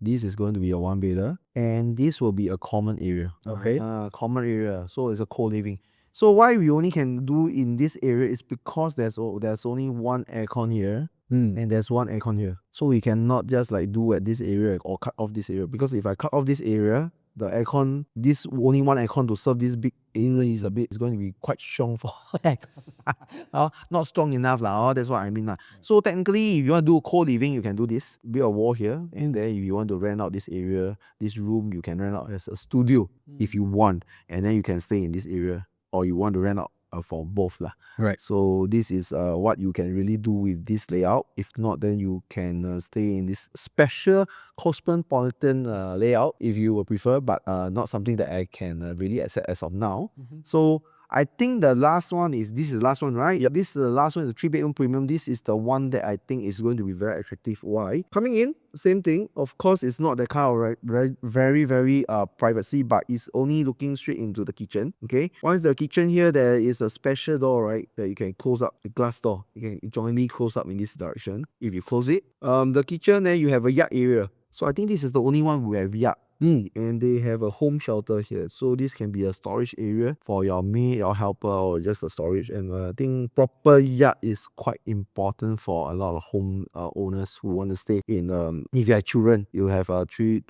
Speaker 2: This is going to be a 1-bedder. And this will be a common area.
Speaker 1: Okay.
Speaker 2: Common area. So it's a co-living. So why we only can do in this area is because there's only one aircon here. And there's one aircon here. So we cannot just like do at this area or cut off this area. Because if I cut off this area, the aircon, this only one aircon to serve this big area is it's going to be quite strong for aircon. Not strong enough. That's what I mean. So technically, if you want to do co-living, you can do this. Build a wall here. And then if you want to rent out this area, this room, you can rent out as a studio if you want. And then you can stay in this area. Or you want to rent out for both.
Speaker 1: Right.
Speaker 2: So this is what you can really do with this layout. If not, then you can stay in this special cosmopolitan layout if you would prefer, but not something that I can really accept as of now. So I think the last one is, this is the last one, right? Yeah, this is the last one, is the 3-bedroom premium. This is the one that I think is going to be very attractive. Why? Coming in, same thing. Of course, it's not the kind of very privacy, but it's only looking straight into the kitchen. Okay. Once the kitchen here, there is a special door, right, that you can close up, the glass door. You can jointly close up in this direction. If you close it, the kitchen, then you have a yard area. So I think this is the only one we have yard. And they have a home shelter here. So this can be a storage area for your maid, your helper, or just a storage. And I think proper yard is quite important for a lot of home owners who want to stay in. If you have children, you have two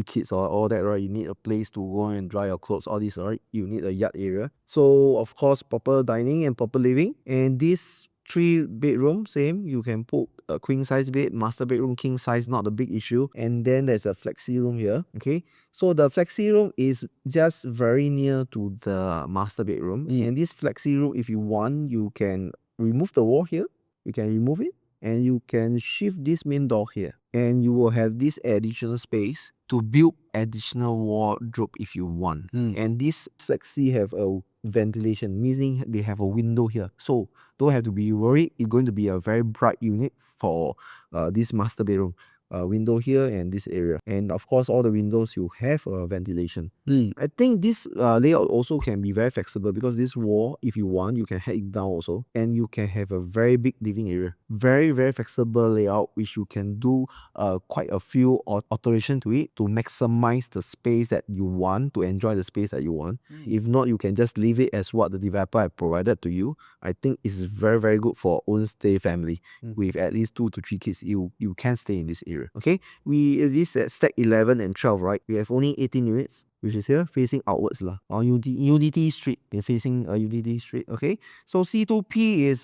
Speaker 2: kids or all that, right? You need a place to go and dry your clothes, all this, right? You need a yard area. So of course, proper dining and proper living. And this 3-bedroom, same. You can put a queen size bed, master bedroom, king size, not a big issue. And then there's a flexi room here. Okay, so the flexi room is just very near to the master bedroom. And this flexi room, if you want, you can remove the wall here. You can remove it, and you can shift this main door here, and you will have this additional space to build additional wardrobe if you want. And this flexi have a ventilation, meaning they have a window here, so don't have to be worried. It's going to be a very bright unit for this master bedroom. Window here and this area, and of course all the windows you have ventilation. I think this layout also can be very flexible, because this wall, if you want, you can head it down also, and you can have a very big living area. Very flexible layout, which you can do quite a few alteration to it to maximize the space that you want, to enjoy the space that you want. If not, you can just leave it as what the developer have provided to you. I think it's very good for own stay family with at least 2 to 3 kids. You can stay in this area. Okay, this at stack 11 and 12, right? We have only 18 units, which is here facing outwards lah, on Unity Street. We're facing Unity Street. Okay, so C2P is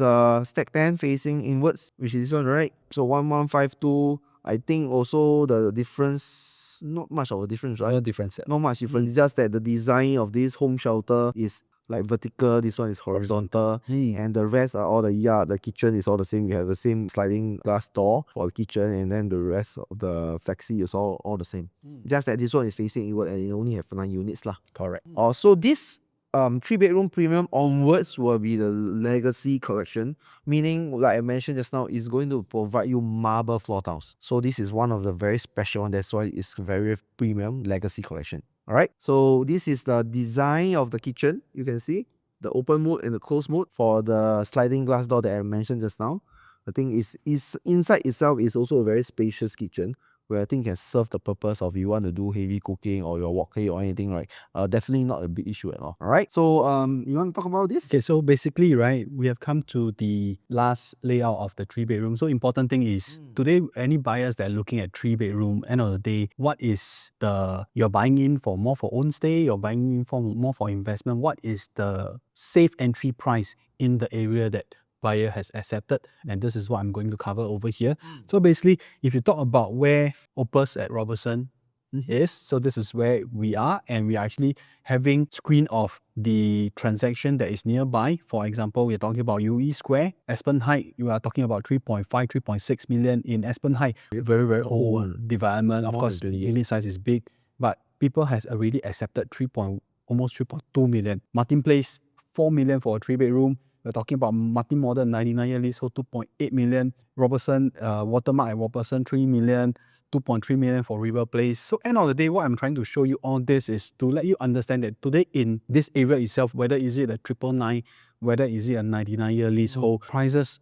Speaker 2: stack 10 facing inwards, which is this one, right? So 1152. I think also the difference, not much of a difference, right?
Speaker 1: No difference.
Speaker 2: Not much difference. It's just that the design of this home shelter is like vertical, this one is horizontal, and the rest are all the yard. The kitchen is all the same. We have the same sliding glass door for the kitchen, and then the rest of the flexi is all the same. Just that this one is facing inward, and it only have 9 units lah.
Speaker 1: Correct.
Speaker 2: So this 3-bedroom premium onwards will be the legacy collection, meaning, like I mentioned just now, is going to provide you marble floor tiles. So this is one of the very special one. That's why it's very premium legacy collection. Alright, so this is the design of the kitchen. You can see the open mode and the closed mode for the sliding glass door that I mentioned just now. I think is inside itself is also a very spacious kitchen, where I think can serve the purpose of you want to do heavy cooking or your wok or anything, right? Definitely not a big issue at all. Alright, so you want to talk about this?
Speaker 1: Okay, so basically, right, we have come to the last layout of the 3-bedroom. So important thing is, today, any buyers that are looking at 3-bedroom, end of the day, what is you're buying in for more for own stay, you're buying in for more for investment, what is the safe entry price in the area that buyer has accepted? And this is what I'm going to cover over here. So basically, if you talk about where Opus at Robertson is, so this is where we are, and we are actually having screen of the transaction that is nearby. For example, we're talking about UE Square, Aspen Height. You are talking about 3.5, 3.6 million in Aspen Height. Very old development. Of course, unit size is big, but people has already accepted almost 3.2 million. Martin Place, 4 million for a 3-bedroom. We're talking about Martin Modern 99-year lease, so 2.8 million. Robertson, Watermark at Robertson, 3 million. 2.3 million for River Place. So end of the day, what I'm trying to show you on this is to let you understand that today in this area itself, whether is it a 999, whether is it a 99-year leasehold, prices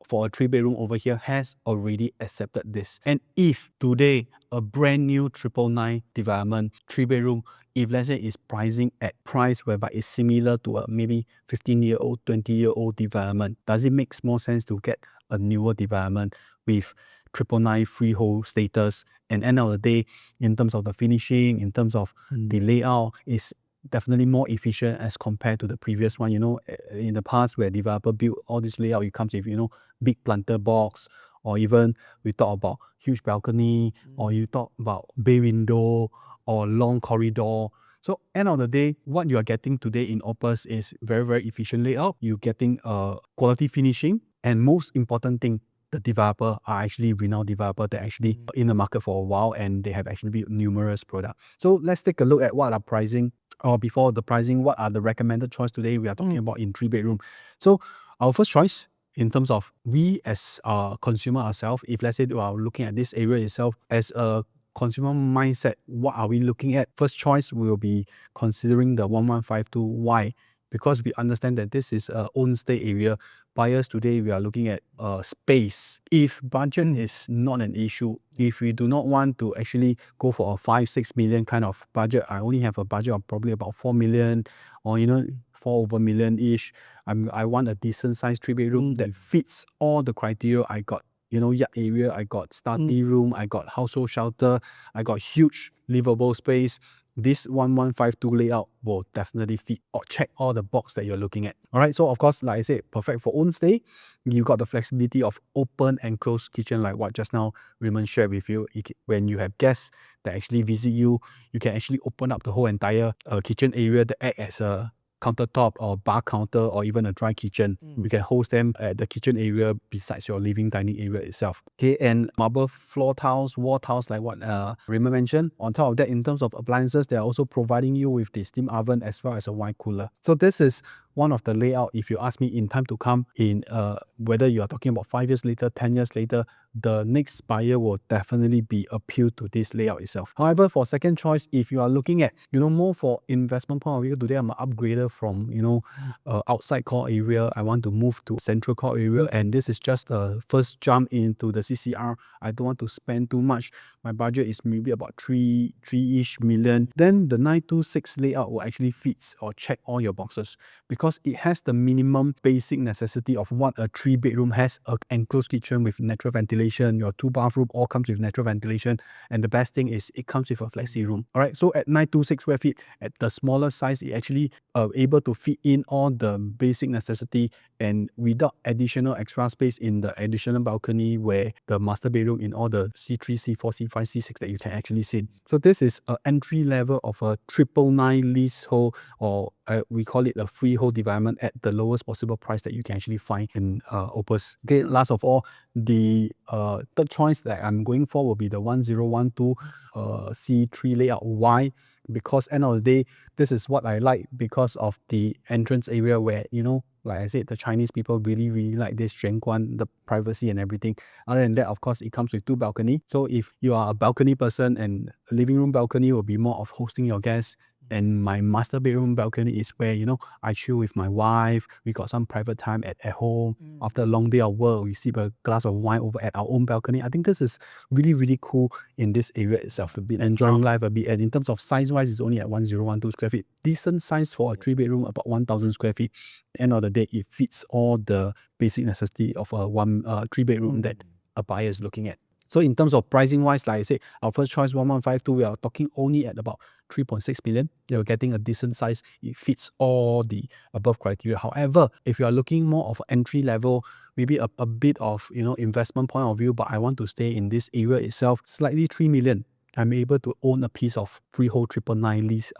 Speaker 1: for a 3-bedroom over here has already accepted this. And if today a brand new 999 development 3-bedroom, if let's say is pricing at price whereby it's similar to a maybe 15-year-old, 20-year-old development, does it make more sense to get a newer development with 999 freehold status? And end of the day, in terms of the finishing, in terms of the layout, is definitely more efficient as compared to the previous one. You know, in the past where developer built all this layout, it comes with, you know, big planter box, or even we talk about huge balcony, or you talk about bay window or long corridor. So end of the day, what you are getting today in Opus is very efficient layout. You're getting quality finishing, and most important thing, the developer are actually renowned developer that actually in the market for a while, and they have actually built numerous products. So let's take a look at what are pricing, or before the pricing, what are the recommended choice today we are talking about in 3-bedroom. So our first choice, in terms of we as a consumer ourselves, if let's say we are looking at this area itself as a consumer mindset, what are we looking at? First choice will be considering the 1152. Why? Because we understand that this is a own stay area buyers today, we are looking at space. If budget is not an issue, if we do not want to actually go for a 5-6 million kind of budget, I only have a budget of probably about 4 million or 4 over million ish. I want a decent sized 3-bedroom that fits all the criteria I got. Yard area, I got study room, I got household shelter, I got huge livable space. This 1152 layout will definitely fit or check all the box that you're looking at. All right, so of course, like I said, perfect for own stay. You got the flexibility of open and closed kitchen, like what just now Raymond shared with you. When you have guests that actually visit you, you can actually open up the whole entire kitchen area to act as a countertop or bar counter or even a dry kitchen. You can host them at the kitchen area besides your living dining area itself. Okay, and marble floor tiles, wall tiles, like what Raymond mentioned. On top of that, in terms of appliances, they're also providing you with the steam oven as well as a wine cooler. So this is one of the layout, if you ask me, in time to come, in whether you are talking about 5 years later, 10 years later, the next buyer will definitely be appealed to this layout itself. However, for second choice, if you are looking at, more for investment point of view, today I'm an upgrader from, outside core area. I want to move to central core area, and this is just a first jump into the CCR. I don't want to spend too much. My budget is maybe about 3-ish million. Then the 926 layout will actually fit or check all your boxes, because it has the minimum basic necessity of what a 3-bedroom has: an enclosed kitchen with natural ventilation. Your 2 bathroom all comes with natural ventilation, and the best thing is it comes with a flexi room. All right, so at 926 square feet, at the smaller size, it actually able to fit in all the basic necessity and without additional extra space in the additional balcony where the master bedroom in all the C3, C4, C5, C6 that you can actually see. So this is an entry level of a 999 leasehold, or we call it a freehold development, at the lowest possible price that you can actually find in Opus. Okay, last of all, the third choice that I'm going for will be the 1012 C3 layout. Why? Because end of the day, this is what I like because of the entrance area where, like I said, the Chinese people really, really like this 玄关, the privacy and everything. Other than that, of course, it comes with 2 balcony. So if you are a balcony person, and living room balcony will be more of hosting your guests, and my master bedroom balcony is where, I chill with my wife. We got some private time at home. After a long day of work, we sip a glass of wine over at our own balcony. I think this is really, really cool in this area itself. A bit enjoying life a bit. And in terms of size-wise, it's only at 1012 square feet. Decent size for a 3-bedroom, about 1000 square feet. End of the day, it fits all the basic necessity of a 3-bedroom that a buyer is looking at. So in terms of pricing wise, like I said, our first choice 1152, we are talking only at about 3.6 million. You're getting a decent size. It fits all the above criteria. However, if you are looking more of entry level, maybe a bit of investment point of view, but I want to stay in this area itself, slightly 3 million. I'm able to own a piece of freehold 999 lease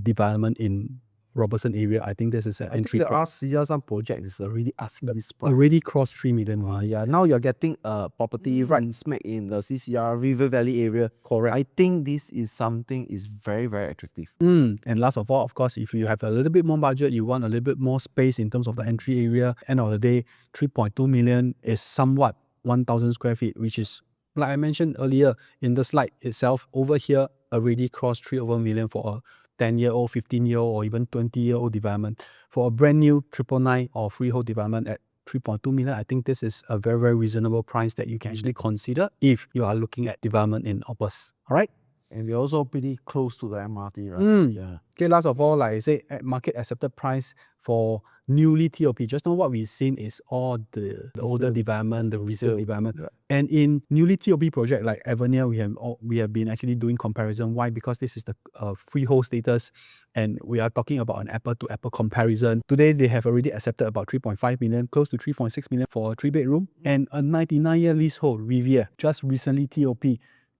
Speaker 1: development in Robertson area. I think this is an entry.
Speaker 2: The RCR some project is already asking this price.
Speaker 1: Already crossed 3 million.
Speaker 2: Yeah, now you're getting a property right smack in the CCR River Valley area.
Speaker 1: Correct.
Speaker 2: I think this is something is very, very attractive.
Speaker 1: And last of all, of course, if you have a little bit more budget, you want a little bit more space in terms of the entry area, end of the day, 3.2 million is somewhat 1000 square feet, which is, like I mentioned earlier in the slide itself, over here already crossed 3 over million for a 10-year-old, 15-year-old, or even 20-year-old development. For a brand new 999 or freehold development at 3.2 million, I think this is a very, very reasonable price that you can actually consider if you are looking at development in Opus. All right?
Speaker 2: And we're also pretty close to the MRT, right?
Speaker 1: Yeah. Okay, last of all, like I say, at market accepted price for newly TOP. Just now what we've seen is all the older development, the resale development.
Speaker 2: Yeah.
Speaker 1: And in newly TOP project like Avenir, we have been actually doing comparison. Why? Because this is the freehold status, and we are talking about an apple-to-apple comparison. Today, they have already accepted about 3.5 million, close to 3.6 million for a 3-bedroom, and a 99-year leasehold, Riviere, just recently TOP.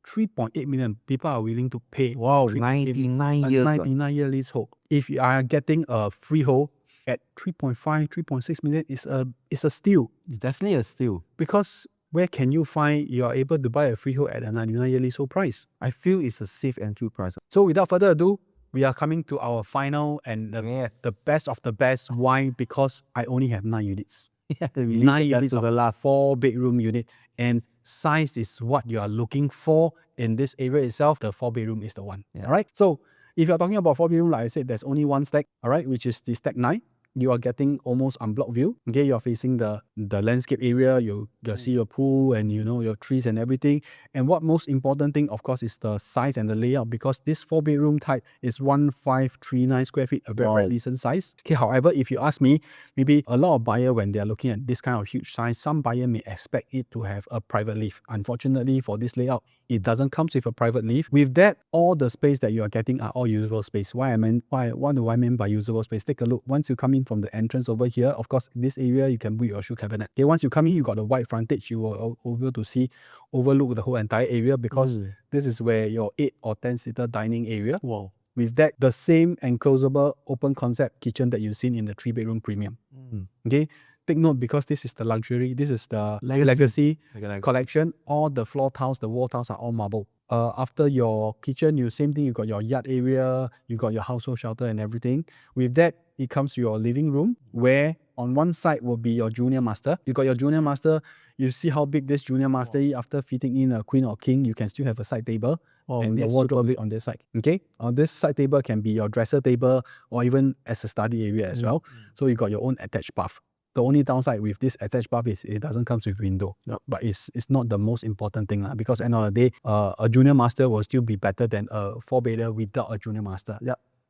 Speaker 1: 3.8 million people are willing to pay.
Speaker 2: Wow, 99 years.
Speaker 1: 99-year leasehold. If you are getting a freehold at 3.5, 3.6 million, it's a steal.
Speaker 2: It's definitely a steal.
Speaker 1: Because where can you find you are able to buy a freehold at a 99-year leasehold price?
Speaker 2: I feel it's a safe entry price.
Speaker 1: So without further ado, we are coming to our final and the best of the best. Why? Because I only have 9 units. 9 units of the last 4-bedroom unit, and size is what you are looking for in this area itself. The 4-bedroom is the one. All right. So if you're talking about 4-bedroom, like I said, there's only one stack. All right, which is the stack 9. you are getting almost unblocked view. Okay, you are facing the landscape area, you see your pool and your trees and everything. And what most important thing, of course, is the size and the layout, because this 4-bedroom type is 1539 square feet, a very decent size. Okay, however, if you ask me, maybe a lot of buyer, when they are looking at this kind of huge size, some buyer may expect it to have a private lift. Unfortunately, for this layout, it doesn't come with a private lift. With that, all the space that you are getting are all usable space. What do I mean by usable space? Take a look. Once you come in from the entrance over here, of course, this area you can put your shoe cabinet. Okay, once you come in, you got a wide frontage. You will able to overlook the whole entire area, because this is where your 8 or 10-seater dining area.
Speaker 2: Wow.
Speaker 1: With that, the same enclosable open concept kitchen that you've seen in the 3-bedroom premium. Okay, take note, because this is the luxury, this is the legacy collection. All the floor tiles, the wall tiles are all marble. After your kitchen, same thing, you got your yard area, you got your household shelter and everything. With that, it comes to your living room, where on one side will be your junior master. You got your junior master. You see how big this junior master is. After fitting in a queen or king, you can still have a side table. And your wardrobe is on this side. Okay, on this side table can be your dresser table, or even as a study area as well. So you got your own attached bath. The only downside with this attached bath is it doesn't come with window. But it's not the most important thing, because at the end of the day, a junior master will still be better than a 4-bedder without a junior master.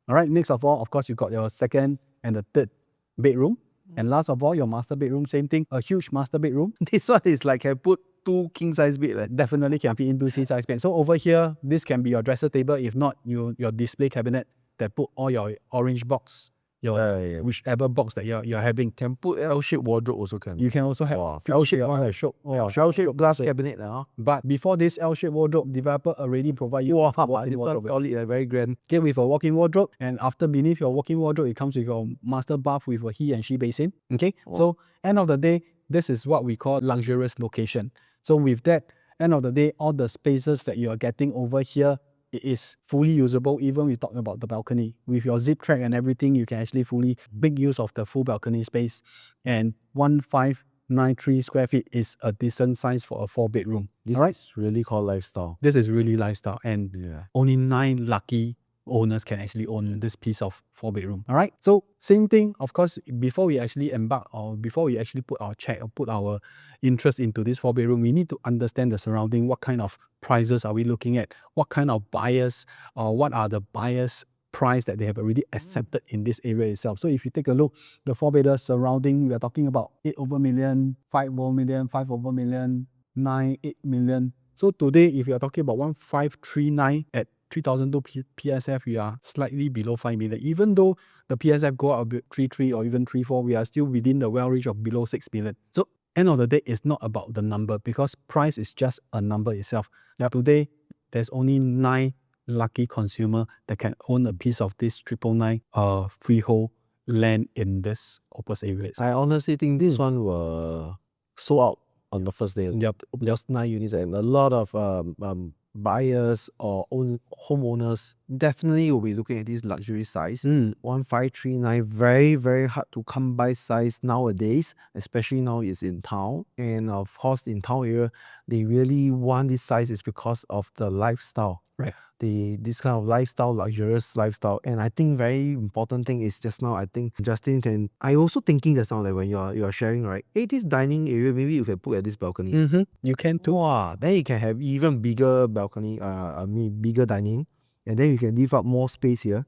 Speaker 1: All right, next of all, of course, you got your second and the third bedroom. And last of all, your master bedroom, same thing, a huge master bedroom.
Speaker 2: This one is like can put 2 king-size bed.
Speaker 1: Definitely can fit into 3-size bed. So over here, this can be your dresser table. If not, your display cabinet that put all your orange box, whichever box that you're having.
Speaker 2: Can put L-shaped wardrobe also can.
Speaker 1: You can also have
Speaker 2: L-shaped glass cabinet.
Speaker 1: But before this L-shaped wardrobe, developer already provide you
Speaker 2: walk-in wardrobe. Solid, very grand.
Speaker 1: Okay, with a walk-in wardrobe, and after beneath your walk-in wardrobe, it comes with your master bath with a he and she basin. Okay, so end of the day, this is what we call luxurious location. So with that, end of the day, all the spaces that you are getting over here, it is fully usable. Even we talk about the balcony. With your zip track and everything, you can actually fully make use of the full balcony space. And 1593 square feet is a decent size for a 4-bedroom.
Speaker 2: This is really called lifestyle.
Speaker 1: This is really lifestyle. And only 9 lucky owners can actually own this piece of 4-bedroom. All right, so same thing, of course, before we actually embark, or before we actually put our interest into this 4-bedroom, we need to understand the surrounding. What kind of prices are we looking at? What kind of buyers, or what are the buyers' price that they have already accepted in this area itself? So if you take a look, the 4-bedder surrounding, we are talking about 8 over million, 5 over million, 5 over million, 9, 8 million. So today, if you are talking about 1539 at 3002 PSF, we are slightly below 5 million. Even though the PSF go up 3.3 or even 3.4, we are still within the well range of below 6 million. So end of the day, it's not about the number, because price is just a number itself. Today, there's only 9 lucky consumer that can own a piece of this 999 freehold land in this Opus area.
Speaker 2: I honestly think this one will sold out on the first day. Just 9 units, and a lot of buyers or homeowners definitely will be looking at this luxury size. 1539, very, very hard to come by size nowadays, especially now it's in town. And of course, in town area, they really want this size is because of the lifestyle. This kind of lifestyle, luxurious lifestyle. And I think very important thing is just now, I think Justin can, I also thinking just now, like when you're sharing, right? Hey, this dining area, maybe you can put at this balcony.
Speaker 1: You can too.
Speaker 2: Wow, then you can have even bigger balcony, bigger dining. And then you can leave up more space here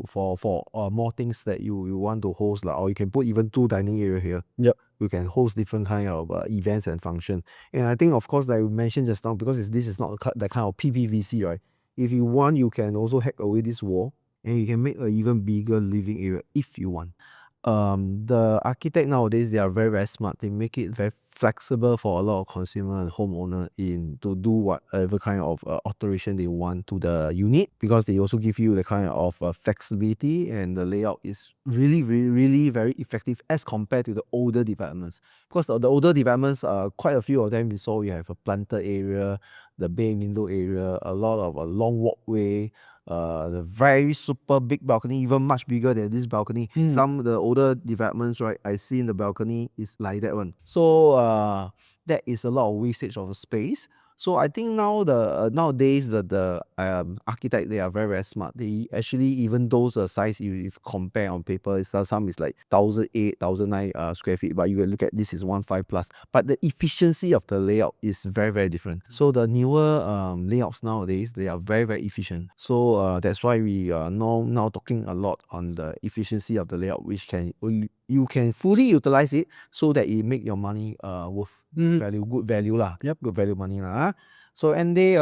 Speaker 2: for more things that you want to host, or you can put even 2 dining area here. You can host different kind of events and function. And I think, of course, like we mentioned just now, because this is not that kind of PPVC, right? If you want, you can also hack away this wall, and you can make an even bigger living area if you want. The architect nowadays, they are very, very smart. They make it very flexible for a lot of consumer and homeowner to do whatever kind of alteration they want to the unit, because they also give you the kind of flexibility, and the layout is really, really, really very effective as compared to the older developments. Because the older developments, quite a few of them we saw, you have a planter area, the bay window area, a lot of a long walkway, the very super big balcony, even much bigger than this balcony. Some of the older developments, right, I see in the balcony is like that one. So that is a lot of wastage of space. So I think now nowadays the architect, they are very smart. They actually, even those size, if compare on paper, some is like 1,008, 1,009 square feet, but you will look at this is 1,500 plus. But the efficiency of the layout is very different. So the newer layouts nowadays, they are very efficient. So that's why we are now talking a lot on the efficiency of the layout, which you can fully utilize it so that it make your money worth value, good value lah.
Speaker 1: Yep.
Speaker 2: Good value money lah. So Andy,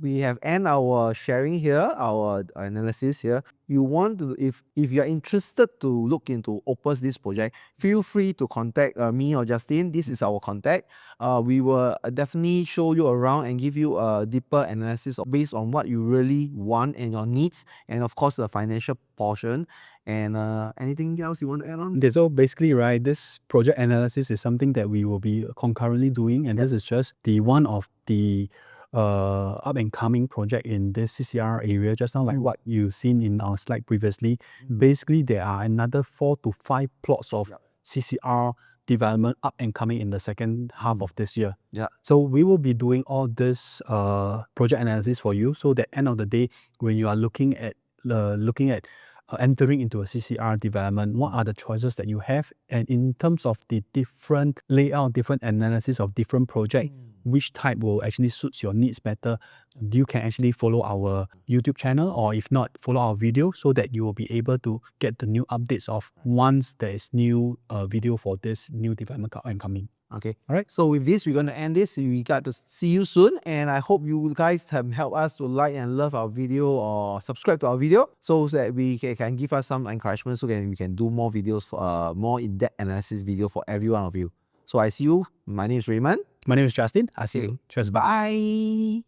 Speaker 2: we have end our sharing here, our analysis here. You want to, if you're interested to look into Opus this project, feel free to contact me or Justin. This is our contact. We will definitely show you around and give you a deeper analysis based on what you really want and your needs, and of course the financial portion. And anything else you want to add on?
Speaker 1: Okay, so basically, right, this project analysis is something that we will be concurrently doing, and this is just the one of the up and coming project in this CCR area. Just now, like what you've seen in our slide previously, basically there are another 4 to 5 plots of CCR development up and coming in the second half of this year.
Speaker 2: Yeah.
Speaker 1: So we will be doing all this project analysis for you, so that end of the day, when you are looking at entering into a CCR development, what are the choices that you have? And in terms of the different layout, different analysis of different project, which type will actually suits your needs better, you can actually follow our YouTube channel, or if not, follow our video, so that you will be able to get the new updates of once there is new video for this new development up and coming.
Speaker 2: Okay. All right. So with this, we're going to end this. We got to see you soon. And I hope you guys have helped us to like and love our video or subscribe to our video, so that we can give us some encouragement, so that we can do more videos, more in-depth analysis video for every one of you. So I see you. My name is Raymond.
Speaker 1: My name is Justin. I'll see you. Cheers. Bye.
Speaker 2: Bye.